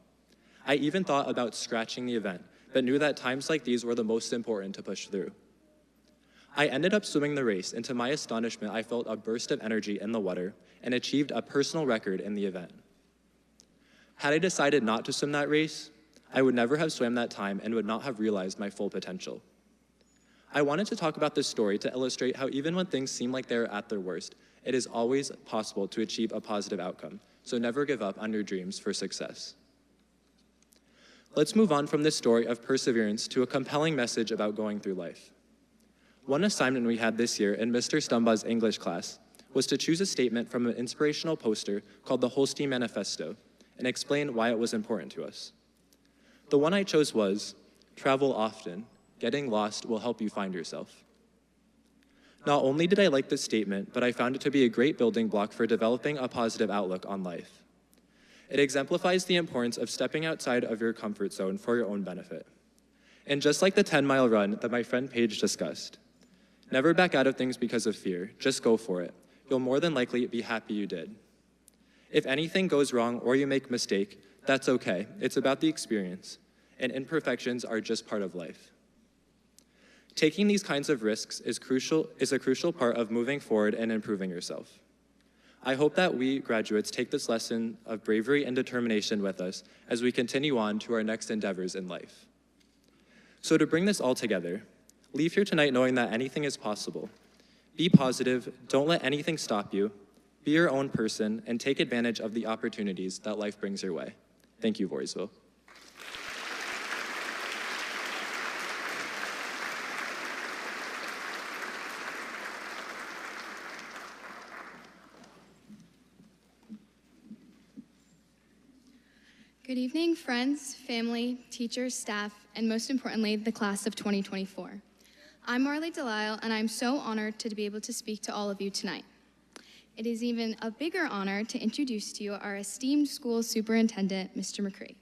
I even thought about scratching the event, but knew that times like these were the most important to push through. I ended up swimming the race, and to my astonishment, I felt a burst of energy in the water and achieved a personal record in the event. Had I decided not to swim that race, I would never have swam that time and would not have realized my full potential. I wanted to talk about this story to illustrate how even when things seem like they're at their worst, it is always possible to achieve a positive outcome, so never give up on your dreams for success. Let's move on from this story of perseverance to a compelling message about going through life. One assignment we had this year in Mr. Stumbaugh's English class was to choose a statement from an inspirational poster called the Holstein Manifesto and explain why it was important to us. The one I chose was, "Travel often. Getting lost will help you find yourself." Not only did I like this statement, but I found it to be a great building block for developing a positive outlook on life. It exemplifies the importance of stepping outside of your comfort zone for your own benefit. And just like the 10-mile run that my friend Paige discussed, never back out of things because of fear, just go for it. You'll more than likely be happy you did. If anything goes wrong or you make a mistake, that's okay. It's about the experience, and imperfections are just part of life. Taking these kinds of risks is a crucial part of moving forward and improving yourself. I hope that we graduates take this lesson of bravery and determination with us as we continue on to our next endeavors in life. So to bring this all together, leave here tonight knowing that anything is possible. Be positive, don't let anything stop you, be your own person, and take advantage of the opportunities that life brings your way. Thank you, Voorheesville. Good evening, friends, family, teachers, staff, and most importantly, the class of 2024. I'm Marley Delisle, and I'm so honored to be able to speak to all of you tonight. It is even a bigger honor to introduce to you our esteemed school superintendent, Mr. McCree.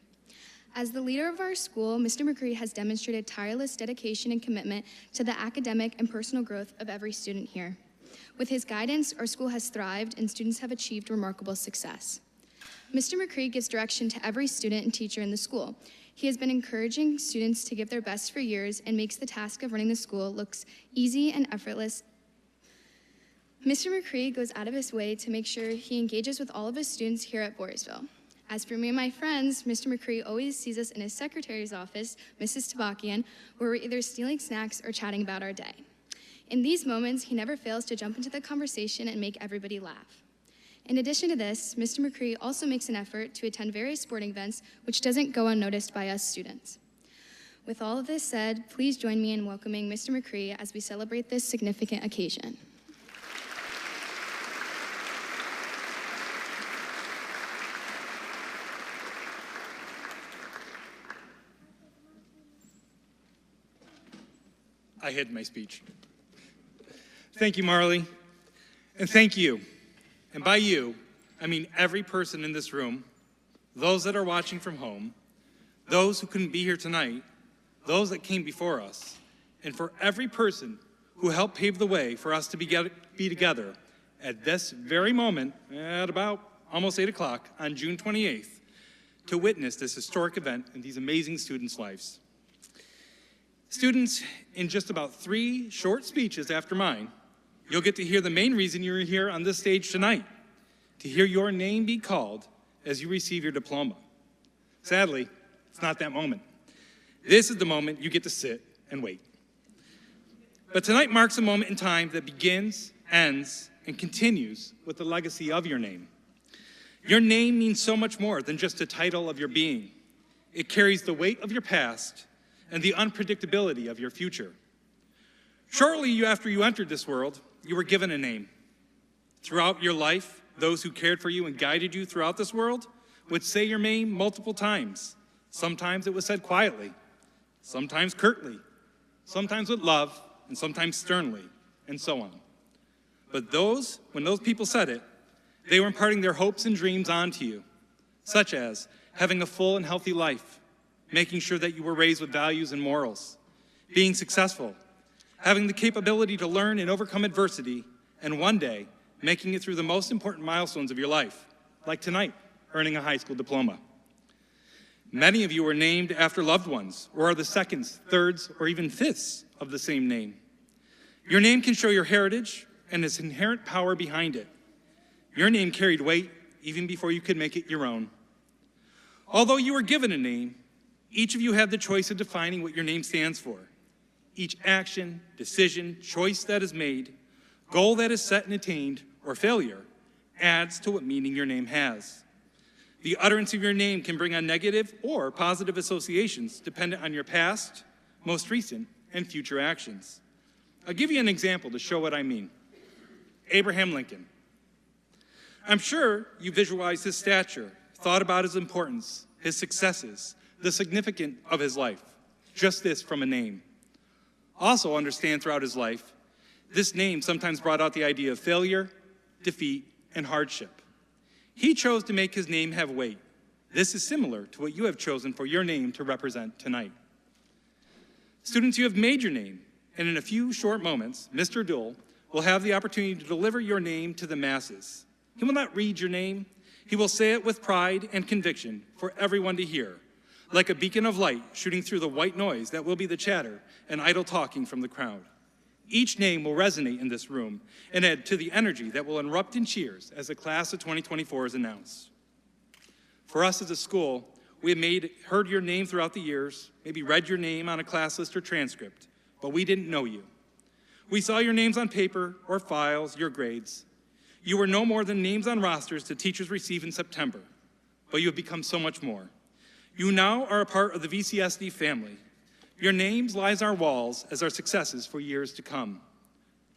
As the leader of our school, Mr. McCree has demonstrated tireless dedication and commitment to the academic and personal growth of every student here. With his guidance, our school has thrived and students have achieved remarkable success. Mr. McCree gives direction to every student and teacher in the school. He has been encouraging students to give their best for years and makes the task of running the school look easy and effortless. Mr. McCree goes out of his way to make sure he engages with all of his students here at Voorheesville. As for me and my friends, Mr. McCree always sees us in his secretary's office, Mrs. Tabakian, where we're either stealing snacks or chatting about our day. In these moments, he never fails to jump into the conversation and make everybody laugh. In addition to this, Mr. McCree also makes an effort to attend various sporting events, which doesn't go unnoticed by us students. With all of this said, please join me in welcoming Mr. McCree as we celebrate this significant occasion. I hid my speech. Thank you, Marley, and thank you. And by you, I mean every person in this room, those that are watching from home, those who couldn't be here tonight, those that came before us, and for every person who helped pave the way for us to be together at this very moment at about almost 8 o'clock on June 28th to witness this historic event in these amazing students' lives. Students, in just about 3 short speeches after mine, you'll get to hear the main reason you're here on this stage tonight, to hear your name be called as you receive your diploma. Sadly, it's not that moment. This is the moment you get to sit and wait. But tonight marks a moment in time that begins, ends, and continues with the legacy of your name. Your name means so much more than just a title of your being. It carries the weight of your past and the unpredictability of your future. Shortly after you entered this world, you were given a name. Throughout your life, those who cared for you and guided you throughout this world would say your name multiple times. Sometimes it was said quietly, sometimes curtly, sometimes with love, and sometimes sternly, and so on. But when those people said it, they were imparting their hopes and dreams onto you, such as having a full and healthy life, making sure that you were raised with values and morals, being successful, having the capability to learn and overcome adversity, and one day, making it through the most important milestones of your life, like tonight, earning a high school diploma. Many of you were named after loved ones, or are the seconds, thirds, or even fifths of the same name. Your name can show your heritage and its inherent power behind it. Your name carried weight even before you could make it your own. Although you were given a name, each of you had the choice of defining what your name stands for. Each action, decision, choice that is made, goal that is set and attained, or failure, adds to what meaning your name has. The utterance of your name can bring on negative or positive associations dependent on your past, most recent, and future actions. I'll give you an example to show what I mean. Abraham Lincoln. I'm sure you visualized his stature, thought about his importance, his successes, the significance of his life. Just this from a name. Also understand throughout his life, this name sometimes brought out the idea of failure, defeat, and hardship. He chose to make his name have weight. This is similar to what you have chosen for your name to represent tonight. Students, you have made your name, and in a few short moments, Mr. Duell will have the opportunity to deliver your name to the masses. He will not read your name. He will say it with pride and conviction for everyone to hear, like a beacon of light shooting through the white noise that will be the chatter and idle talking from the crowd. Each name will resonate in this room and add to the energy that will erupt in cheers as the class of 2024 is announced. For us as a school, we have heard your name throughout the years, maybe read your name on a class list or transcript, but we didn't know you. We saw your names on paper or files, your grades. You were no more than names on rosters that teachers receive in September, but you have become so much more. You now are a part of the VCSD family. Your names lies on our walls as our successes for years to come.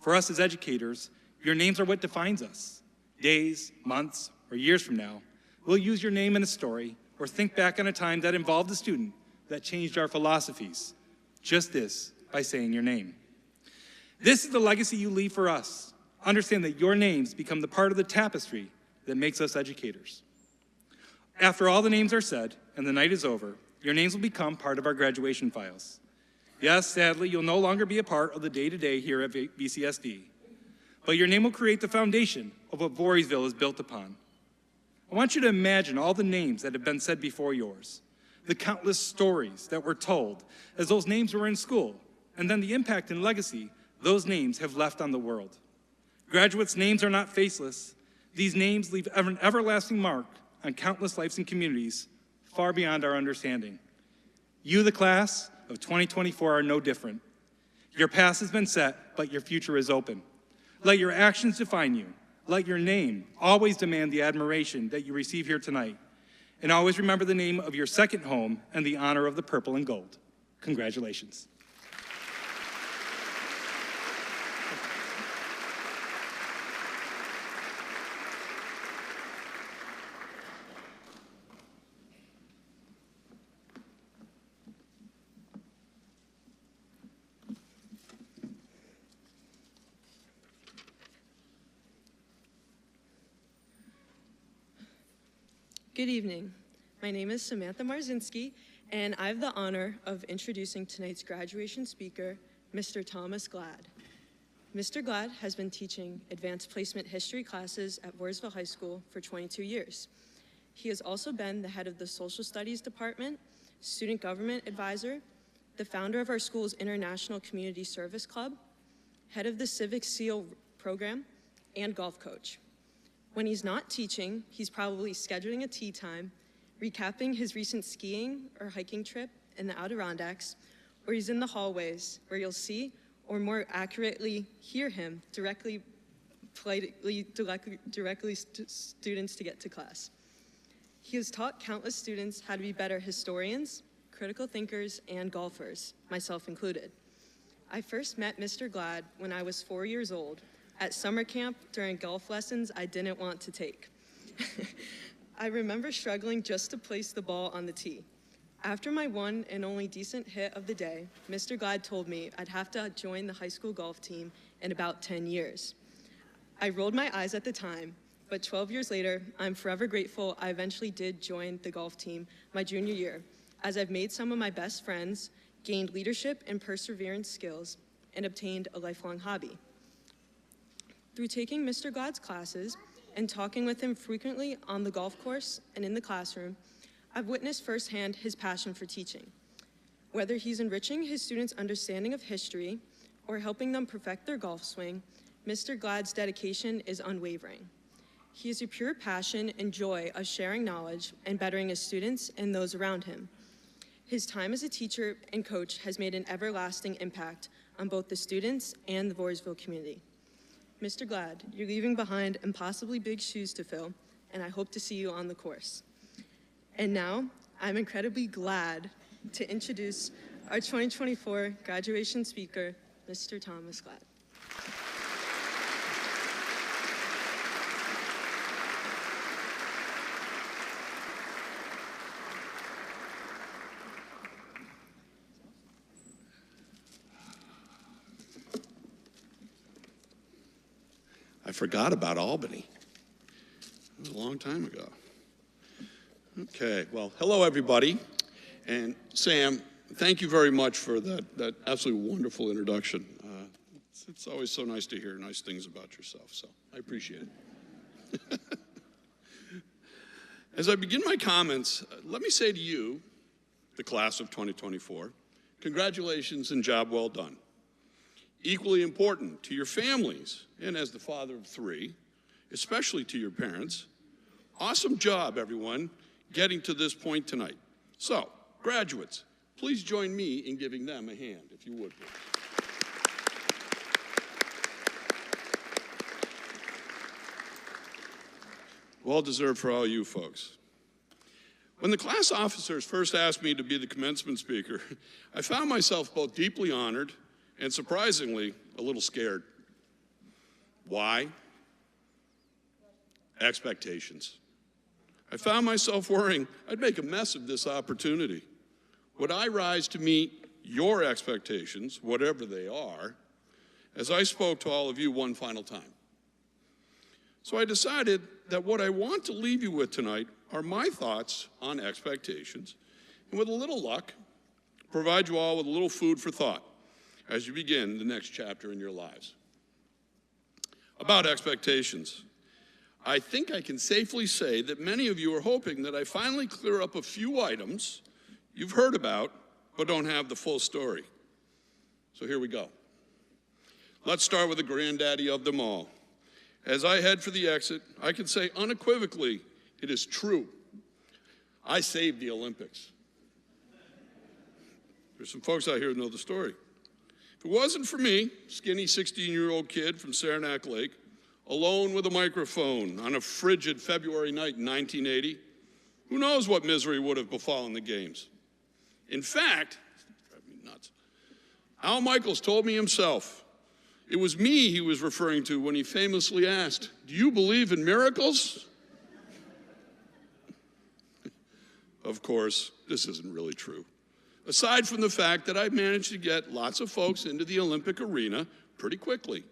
For us as educators, your names are what defines us. Days, months, or years from now, we'll use your name in a story or think back on a time that involved a student that changed our philosophies. Just this by saying your name. This is the legacy you leave for us. Understand that your names become the part of the tapestry that makes us educators. After all the names are said and the night is over, your names will become part of our graduation files. Yes, sadly, you'll no longer be a part of the day-to-day here at VCSD, but your name will create the foundation of what Voorheesville is built upon. I want you to imagine all the names that have been said before yours, the countless stories that were told as those names were in school, and then the impact and legacy those names have left on the world. Graduates' names are not faceless. These names leave an everlasting mark on countless lives and communities far beyond our understanding. You, the class of 2024, are no different. Your past has been set, but your future is open. Let your actions define you. Let your name always demand the admiration that you receive here tonight. And always remember the name of your second home and the honor of the purple and gold. Congratulations. Good evening. My name is Samantha Marzinski, and I have the honor of introducing tonight's graduation speaker, Mr. Thomas Glad. Mr. Glad has been teaching advanced placement history classes at Voorheesville High School for 22 years. He has also been the head of the Social Studies Department, student government advisor, the founder of our school's International Community Service Club, head of the Civic SEAL program, and golf coach. When he's not teaching, he's probably scheduling a tea time, recapping his recent skiing or hiking trip in the Adirondacks, or he's in the hallways where you'll see, or more accurately, hear him directly students to get to class. He has taught countless students how to be better historians, critical thinkers, and golfers, myself included. I first met Mr. Glad when I was 4 years old at summer camp during golf lessons I didn't want to take. I remember struggling just to place the ball on the tee. After my one and only decent hit of the day, Mr. Glad told me I'd have to join the high school golf team in about 10 years. I rolled my eyes at the time, but 12 years later, I'm forever grateful I eventually did join the golf team my junior year, as I've made some of my best friends, gained leadership and perseverance skills, and obtained a lifelong hobby. Through taking Mr. Glad's classes and talking with him frequently on the golf course and in the classroom, I've witnessed firsthand his passion for teaching. Whether he's enriching his students' understanding of history or helping them perfect their golf swing, Mr. Glad's dedication is unwavering. He has a pure passion and joy of sharing knowledge and bettering his students and those around him. His time as a teacher and coach has made an everlasting impact on both the students and the Voorheesville community. Mr. Glad, you're leaving behind impossibly big shoes to fill, and I hope to see you on the course. And now, I'm incredibly glad to introduce our 2024 graduation speaker, Mr. Thomas Glad. I forgot about Albany. It was a long time ago. Okay, well, hello everybody. And Sam, thank you very much for that absolutely wonderful introduction. It's always so nice to hear nice things about yourself, so I appreciate it. As I begin my comments, let me say to you, the class of 2024, congratulations and job well done. Equally important to your families, and as the father of three, especially to your parents, awesome job, everyone, getting to this point tonight. So, graduates, please join me in giving them a hand, if you would, please. Well deserved for all you folks. When the class officers first asked me to be the commencement speaker, I found myself both deeply honored and surprisingly, a little scared. Why? Expectations. I found myself worrying I'd make a mess of this opportunity. Would I rise to meet your expectations, whatever they are? as I spoke to all of you one final time. So I decided that what I want to leave you with tonight are my thoughts on expectations, and with a little luck, provide you all with a little food for thought as you begin the next chapter in your lives. About expectations, I think I can safely say that many of you are hoping that I finally clear up a few items you've heard about but don't have the full story. So here we go. Let's start with the granddaddy of them all. As I head for the exit, I can say unequivocally, it is true. I saved the Olympics. There's some folks out here who know the story. If it wasn't for me, skinny 16-year-old kid from Saranac Lake, alone with a microphone on a frigid February night in 1980, who knows what misery would have befallen the games. In fact, drive me nuts, Al Michaels told me himself, it was me he was referring to when he famously asked, "Do you believe in miracles?" Of course, this isn't really true. Aside from the fact that I managed to get lots of folks into the Olympic arena pretty quickly,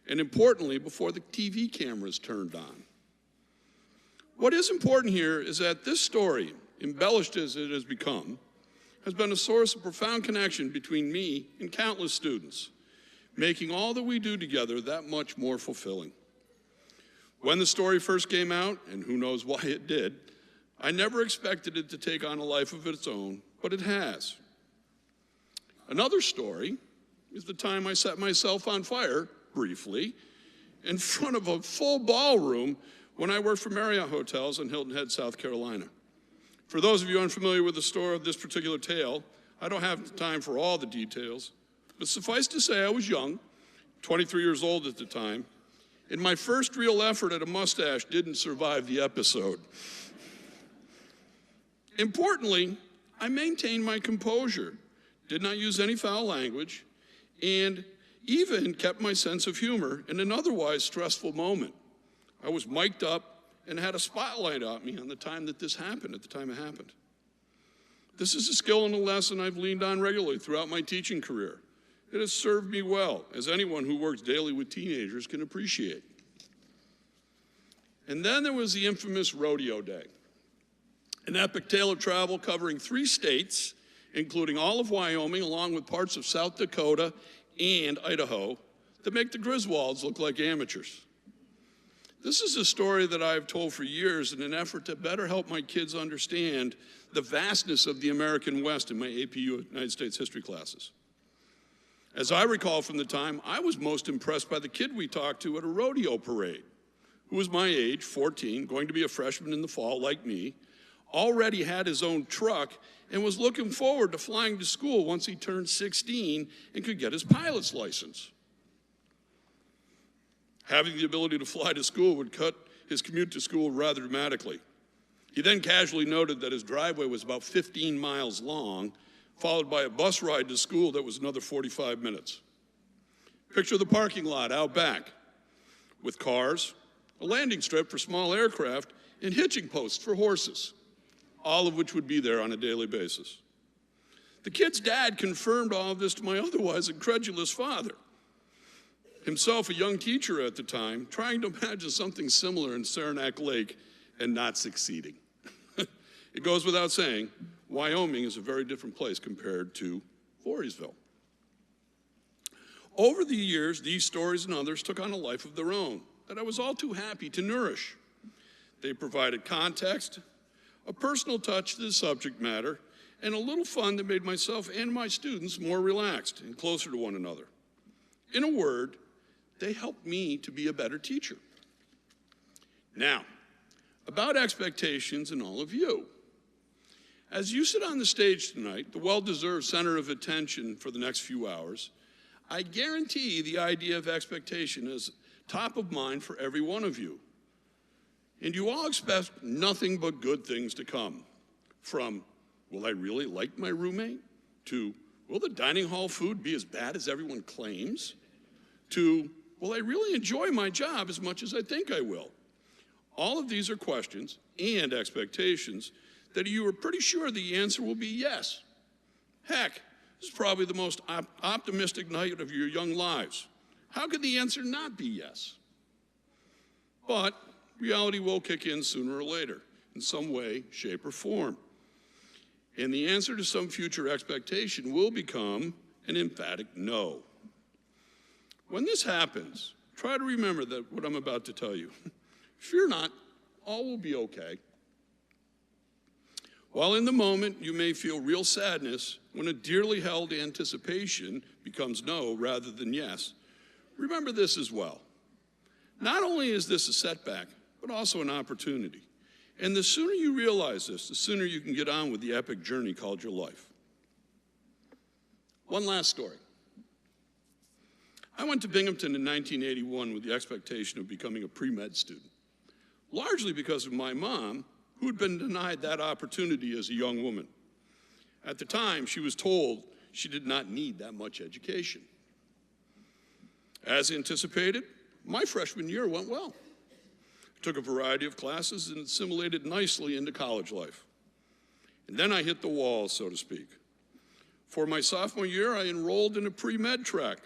and importantly, before the TV cameras turned on. What is important here is that this story, embellished as it has become, has been a source of profound connection between me and countless students, making all that we do together that much more fulfilling. When the story first came out, and who knows why it did, I never expected it to take on a life of its own, but it has. Another story is the time I set myself on fire, briefly, in front of a full ballroom when I worked for Marriott Hotels in Hilton Head, South Carolina. For those of you unfamiliar with the story of this particular tale, I don't have time for all the details, but suffice to say I was young, 23 years old at the time, and my first real effort at a mustache didn't survive the episode. Importantly, I maintained my composure, did not use any foul language, and even kept my sense of humor in an otherwise stressful moment. I was mic'd up and had a spotlight on me on the time that this happened, at the time it happened. This is a skill and a lesson I've leaned on regularly throughout my teaching career. It has served me well, as anyone who works daily with teenagers can appreciate. And then there was the infamous rodeo day, an epic tale of travel covering 3 states, including all of Wyoming, along with parts of South Dakota and Idaho, that make the Griswolds look like amateurs. This is a story that I've told for years in an effort to better help my kids understand the vastness of the American West in my AP United States history classes. As I recall from the time, I was most impressed by the kid we talked to at a rodeo parade, who was my age, 14, going to be a freshman in the fall like me, already had his own truck and was looking forward to flying to school once he turned 16 and could get his pilot's license. Having the ability to fly to school would cut his commute to school rather dramatically. He then casually noted that his driveway was about 15 miles long, followed by a bus ride to school that was another 45 minutes. Picture the parking lot out back with cars, a landing strip for small aircraft, and hitching posts for horses, all of which would be there on a daily basis. The kid's dad confirmed all of this to my otherwise incredulous father, himself a young teacher at the time, trying to imagine something similar in Saranac Lake and not succeeding. It goes without saying, Wyoming is a very different place compared to Voorheesville. Over the years, these stories and others took on a life of their own that I was all too happy to nourish. They provided context, a personal touch to the subject matter, and a little fun that made myself and my students more relaxed and closer to one another. In a word, they helped me to be a better teacher. Now, about expectations and all of you. As you sit on the stage tonight, the well-deserved center of attention for the next few hours, I guarantee the idea of expectation is top of mind for every one of you. And you all expect nothing but good things to come. From, will I really like my roommate? To, will the dining hall food be as bad as everyone claims? To, will I really enjoy my job as much as I think I will? All of these are questions and expectations that you are pretty sure the answer will be yes. Heck, this is probably the most optimistic night of your young lives. How could the answer not be yes? But reality will kick in sooner or later, in some way, shape, or form. And the answer to some future expectation will become an emphatic no. When this happens, try to remember that what I'm about to tell you. Fear not, all will be okay. While in the moment you may feel real sadness when a dearly held anticipation becomes no rather than yes, remember this as well. Not only is this a setback, but also an opportunity. And the sooner you realize this, the sooner you can get on with the epic journey called your life. One last story. I went to Binghamton in 1981 with the expectation of becoming a pre-med student, largely because of my mom, who had been denied that opportunity as a young woman. At the time, she was told she did not need that much education. As anticipated, my freshman year went well. I took a variety of classes and assimilated nicely into college life. And then I hit the wall, so to speak. For my sophomore year, I enrolled in a pre-med track,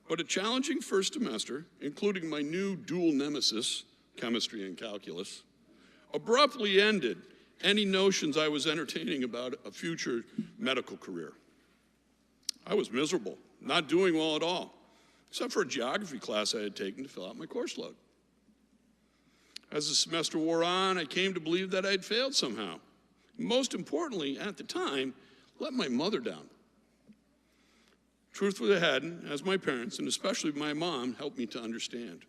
but a challenging first semester, including my new dual nemesis, chemistry and calculus, abruptly ended any notions I was entertaining about a future medical career. I was miserable, not doing well at all, except for a geography class I had taken to fill out my course load. As the semester wore on, I came to believe that I had failed somehow. Most importantly, at the time, let my mother down. Truthfully, I hadn't, as my parents, and especially my mom, helped me to understand.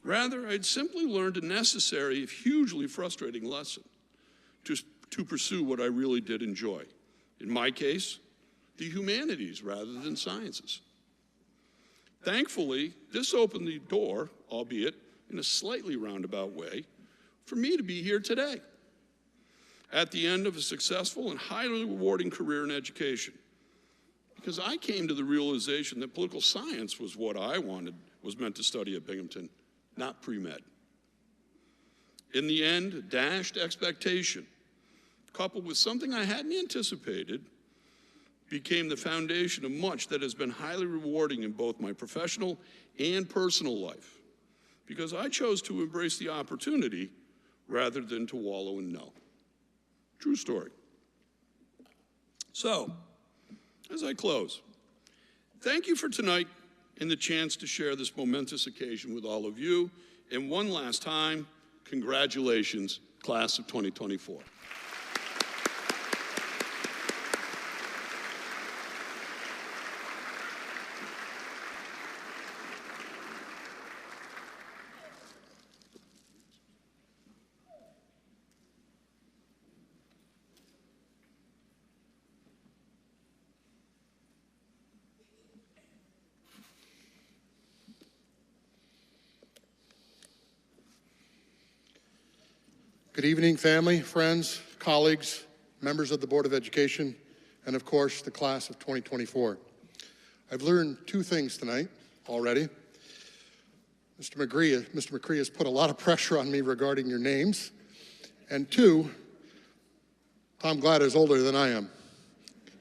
Rather, I'd simply learned a necessary, if hugely frustrating lesson to pursue what I really did enjoy. In my case, the humanities rather than sciences. Thankfully, this opened the door, albeit in a slightly roundabout way, for me to be here today, at the end of a successful and highly rewarding career in education. Because I came to the realization that political science was what I was meant to study at Binghamton, not pre-med. In the end, a dashed expectation, coupled with something I hadn't anticipated, became the foundation of much that has been highly rewarding in both my professional and personal life, because I chose to embrace the opportunity rather than to wallow in no. True story. So, as I close, thank you for tonight and the chance to share this momentous occasion with all of you. And one last time, congratulations, class of 2024. Good evening, family, friends, colleagues, members of the Board of Education, and of course, the class of 2024. I've learned two things tonight already. Mr. McCree has put a lot of pressure on me regarding your names. And two, Tom Glad is older than I am.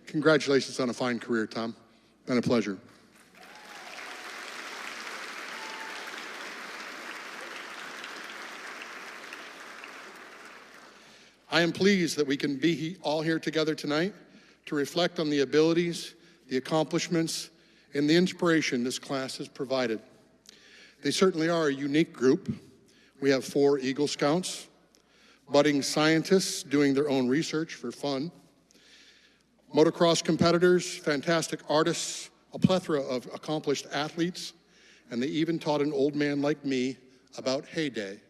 Congratulations on a fine career, Tom. Been a pleasure. I am pleased that we can be all here together tonight to reflect on the abilities, the accomplishments, and the inspiration this class has provided. They certainly are a unique group. We have 4 Eagle Scouts, budding scientists doing their own research for fun, motocross competitors, fantastic artists, a plethora of accomplished athletes, and they even taught an old man like me about heyday,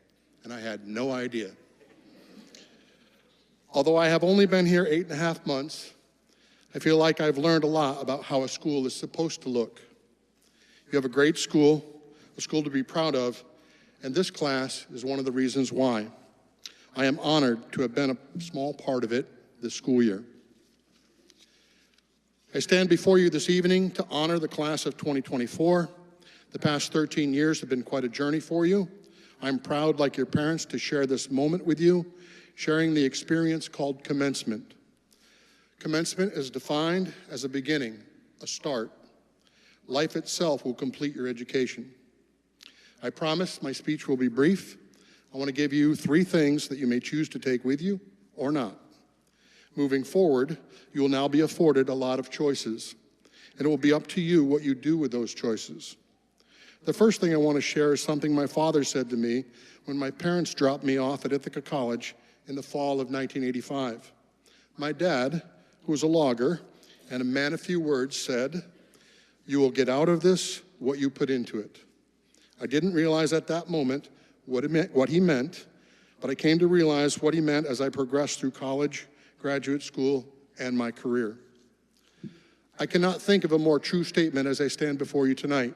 and I had no idea. Although I have only been here 8.5 months, I feel like I've learned a lot about how a school is supposed to look. You have a great school, a school to be proud of, and this class is one of the reasons why. I am honored to have been a small part of it this school year. I stand before you this evening to honor the class of 2024. The past 13 years have been quite a journey for you. I'm proud, like your parents, to share this moment with you, sharing the experience called commencement. Commencement is defined as a beginning, a start. Life itself will complete your education. I promise my speech will be brief. I want to give you 3 things that you may choose to take with you or not. Moving forward, you will now be afforded a lot of choices, and it will be up to you what you do with those choices. The first thing I want to share is something my father said to me when my parents dropped me off at Ithaca College in the fall of 1985. My dad, who was a logger and a man of few words, said, "You will get out of this what you put into it." I didn't realize at that moment what he meant, but I came to realize what he meant as I progressed through college, graduate school, and my career. I cannot think of a more true statement as I stand before you tonight.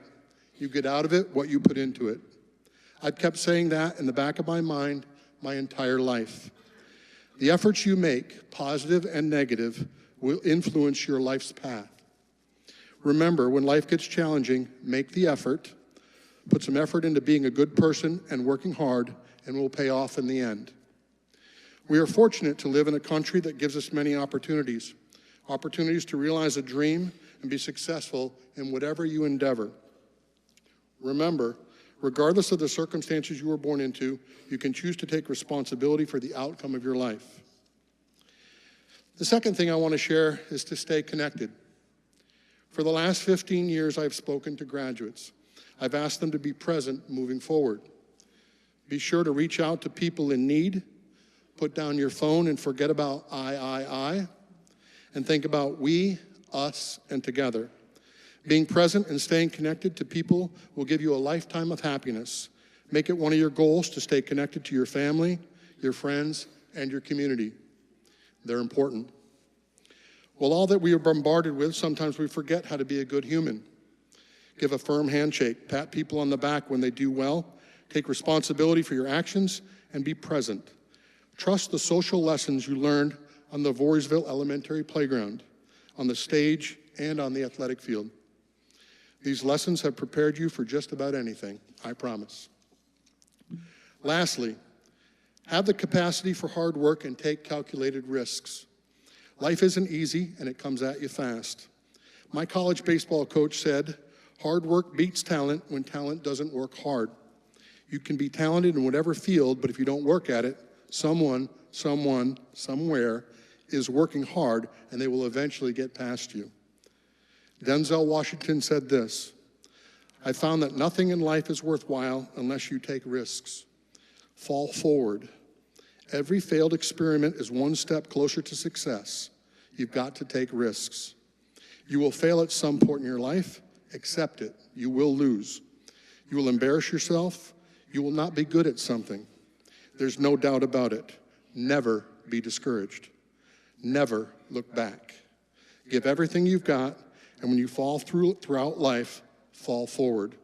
You get out of it what you put into it. I've kept saying that in the back of my mind my entire life. The efforts you make, positive and negative, will influence your life's path. Remember, when life gets challenging, make the effort, put some effort into being a good person and working hard, and it will pay off in the end. We are fortunate to live in a country that gives us many opportunities to realize a dream and be successful in whatever you endeavor. Remember, regardless of the circumstances you were born into, you can choose to take responsibility for the outcome of your life. The second thing I want to share is to stay connected. For the last 15 years, I've spoken to graduates. I've asked them to be present moving forward. Be sure to reach out to people in need. Put down your phone and forget about I, and think about we, us, and together. Being present and staying connected to people will give you a lifetime of happiness. Make it one of your goals to stay connected to your family, your friends, and your community. They're important. Well, all that we are bombarded with, sometimes we forget how to be a good human. Give a firm handshake, pat people on the back when they do well, take responsibility for your actions, and be present. Trust the social lessons you learned on the Voorheesville Elementary Playground, on the stage, and on the athletic field. These lessons have prepared you for just about anything, I promise. Lastly, have the capacity for hard work and take calculated risks. Life isn't easy, and it comes at you fast. My college baseball coach said, "Hard work beats talent when talent doesn't work hard." You can be talented in whatever field, but if you don't work at it, someone, somewhere is working hard, and they will eventually get past you. Denzel Washington said this, "I found that nothing in life is worthwhile unless you take risks. Fall forward. Every failed experiment is one step closer to success. You've got to take risks. You will fail at some point in your life. Accept it. You will lose. You will embarrass yourself. You will not be good at something. There's no doubt about it. Never be discouraged. Never look back. Give everything you've got, and when you fall throughout life, fall forward.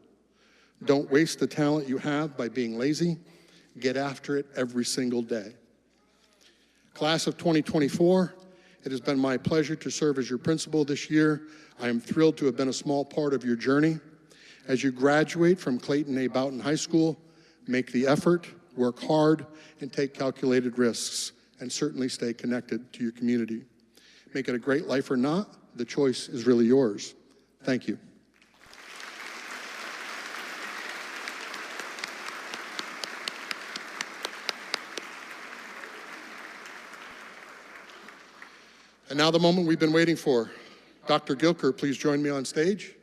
Don't waste the talent you have by being lazy. Get after it every single day." Class of 2024, it has been my pleasure to serve as your principal this year. I am thrilled to have been a small part of your journey. As you graduate from Clayton A. Boughton High School, make the effort, work hard, and take calculated risks, and certainly stay connected to your community. Make it a great life or not, the choice is really yours. Thank you. And now the moment we've been waiting for. Dr. Gilker, please join me on stage.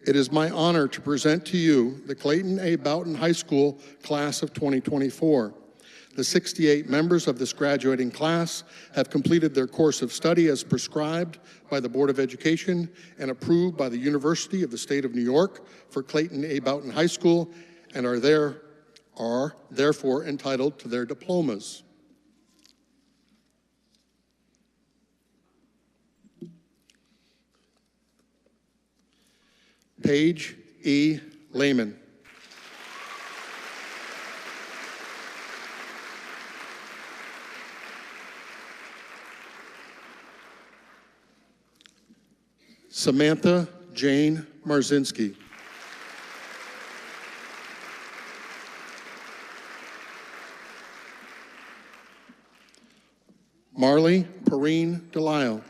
It is my honor to present to you the Clayton A. Boughton High School class of 2024. The 68 members of this graduating class have completed their course of study as prescribed by the Board of Education and approved by the University of the State of New York for Clayton A. Boughton High School and are therefore entitled to their diplomas. Paige E. Lehman. Samantha Jane Marzinski. Marley Perrine Delisle.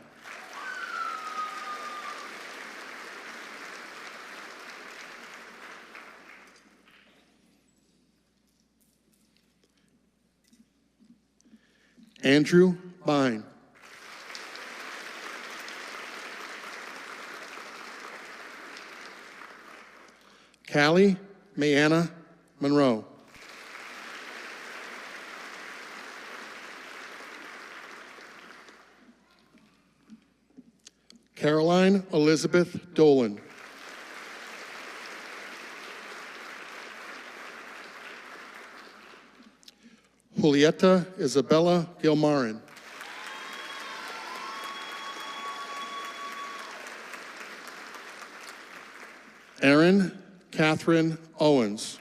Andrew Bine. Callie Mayanna Monroe. Caroline Elizabeth Dolan. Julieta Isabella Gilmarin. Erin Catherine Owens.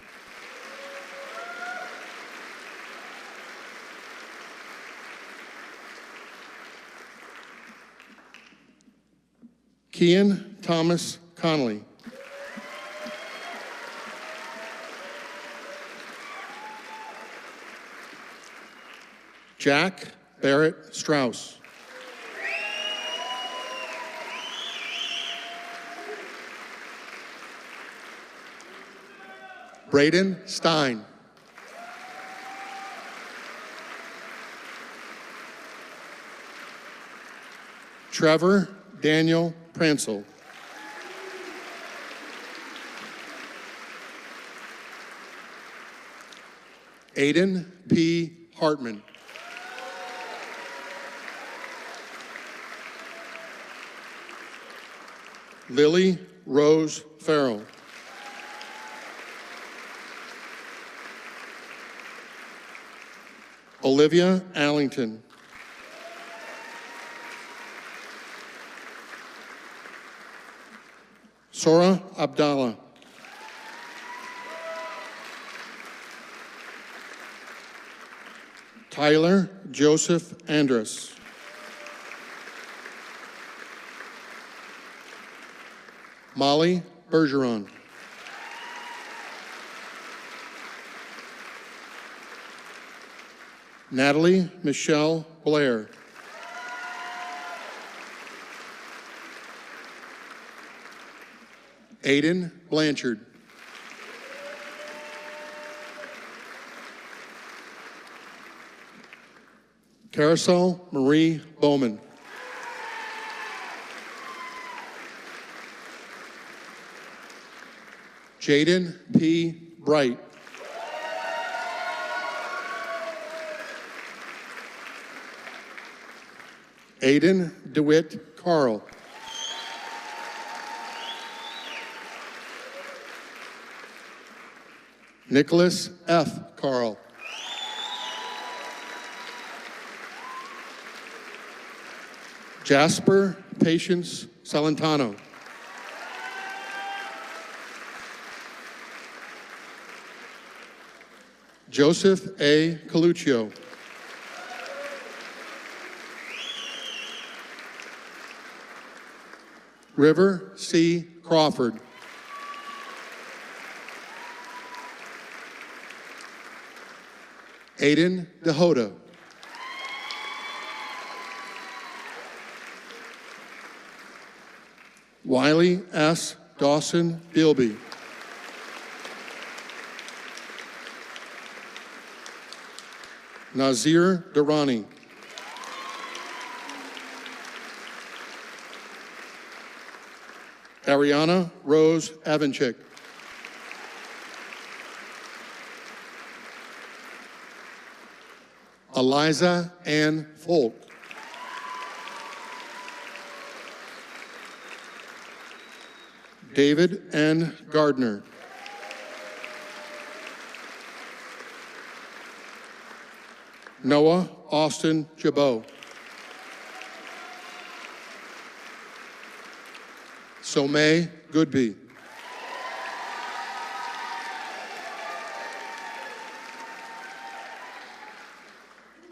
Kian Thomas Connolly. Jack Barrett Strauss. Braden Stein. Trevor Daniel Pransel. Aiden P. Hartman. Lily Rose Farrell. Olivia Allington. Sora Abdallah. Tyler Joseph Andrus. Molly Bergeron. Natalie Michelle Blair. Aiden Blanchard. Carousel Marie Bowman. Jaden P. Bright. Aiden DeWitt Carl. Nicholas F. Carl. Jasper Patience Salentano. Joseph A. Coluccio. River C. Crawford. Aiden DeHoda. Wiley S. Dawson Bilby. Nazir Durrani. Ariana Rose Avanchik. Eliza Ann Folk. David N. Gardner. Noah Austin Jabot. Somay Goodby.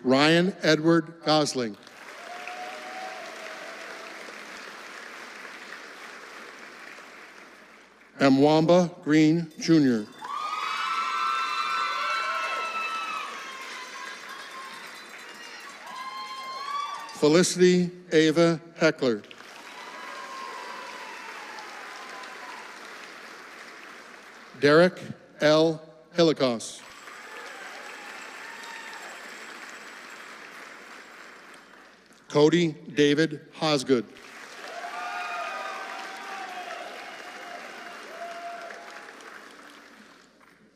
Ryan Edward Gosling. Mwamba Green, Jr. Felicity Ava Heckler. Derek L. Hillikos. Cody David Hosgood.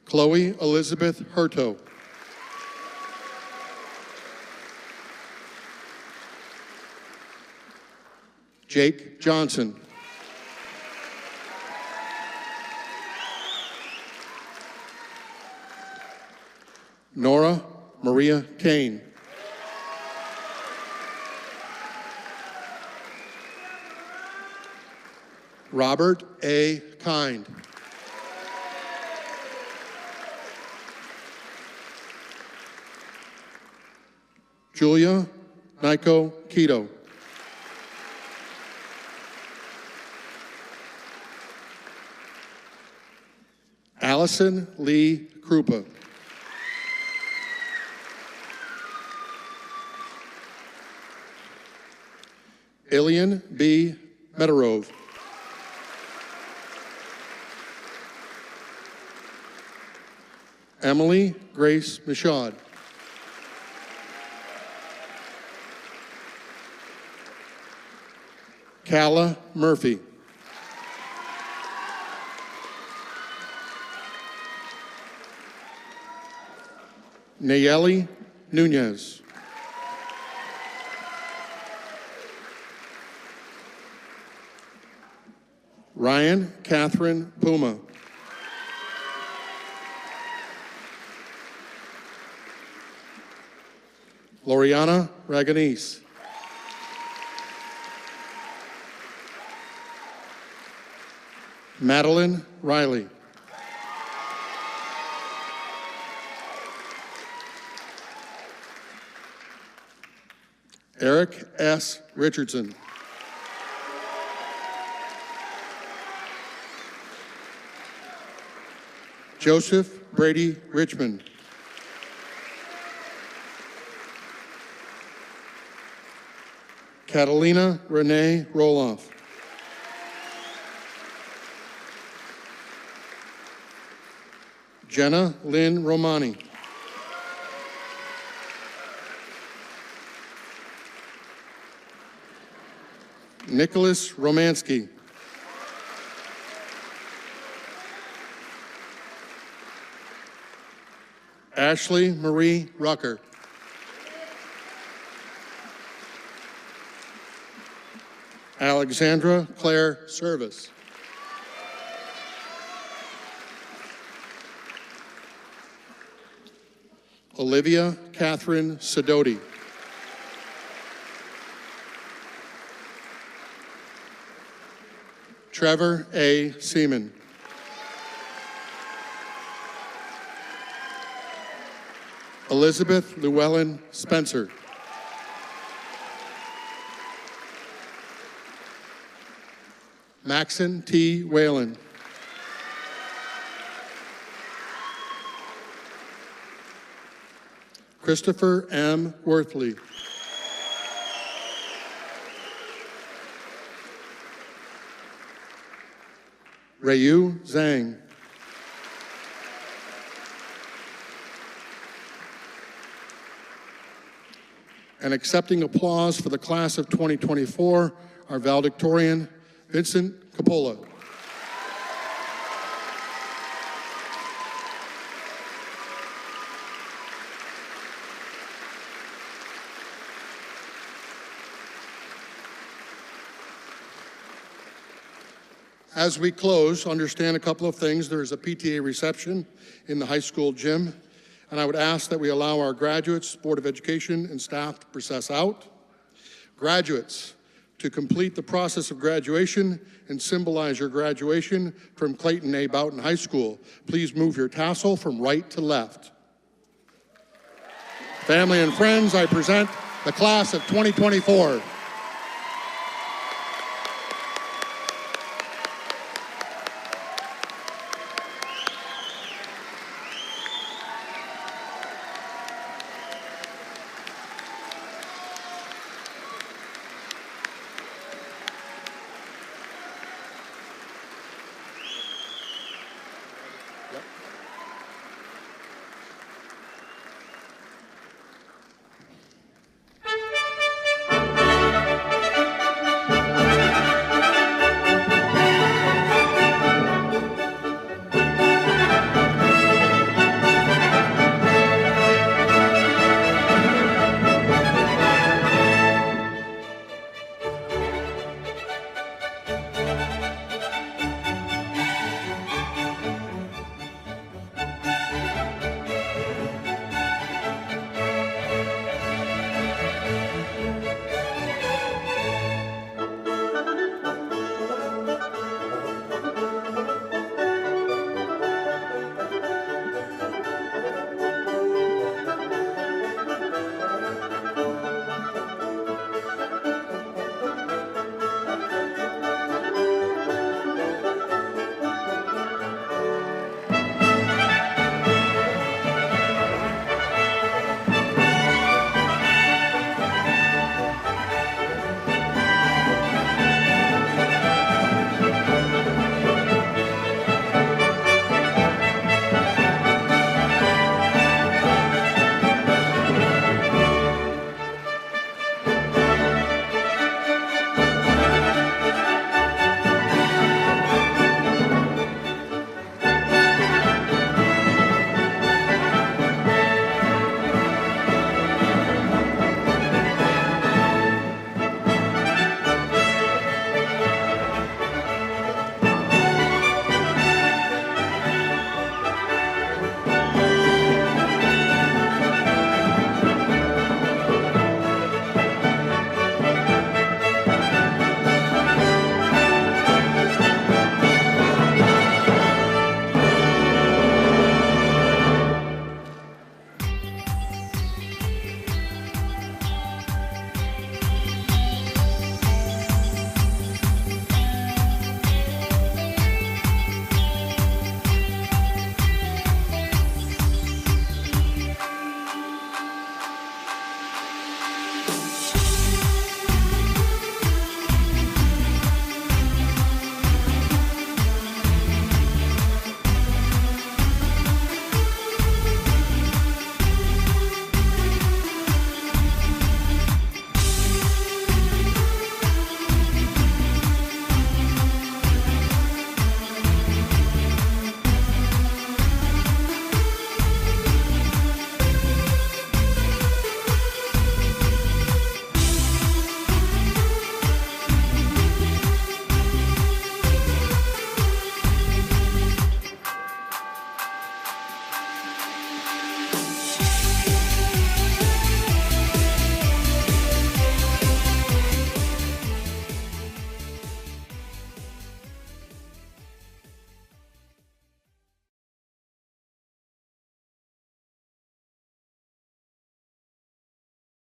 Chloe Elizabeth Hurto. Jake Johnson. Nora Maria Kane. Robert A. Kind. Julia Nico Keto. Allison Lee Krupa. Ilian B. Metarov. Emily Grace Michaud. Calla Murphy. Nayeli Nunez. Ryan Catherine Puma. Loriana Raganese. Madeline Riley. Eric S. Richardson. Joseph Brady Richmond. Catalina Renee Roloff. Jenna Lynn Romani. Nicholas Romansky. Ashley Marie Rucker. Alexandra Claire Service. Olivia Catherine Sidoti. Trevor A. Seaman. Elizabeth Llewellyn Spencer. Maxon T. Whalen. Christopher M. Worthley. Rayu Zhang. And accepting applause for the class of 2024, our valedictorian, Vincent Capola. As we close, understand a couple of things. There is a PTA reception in the high school gym, and I would ask that we allow our graduates, Board of Education, and staff to process out. Graduates, to complete the process of graduation and symbolize your graduation from Clayton A. Boughton High School, please move your tassel from right to left. Family and friends, I present the class of 2024.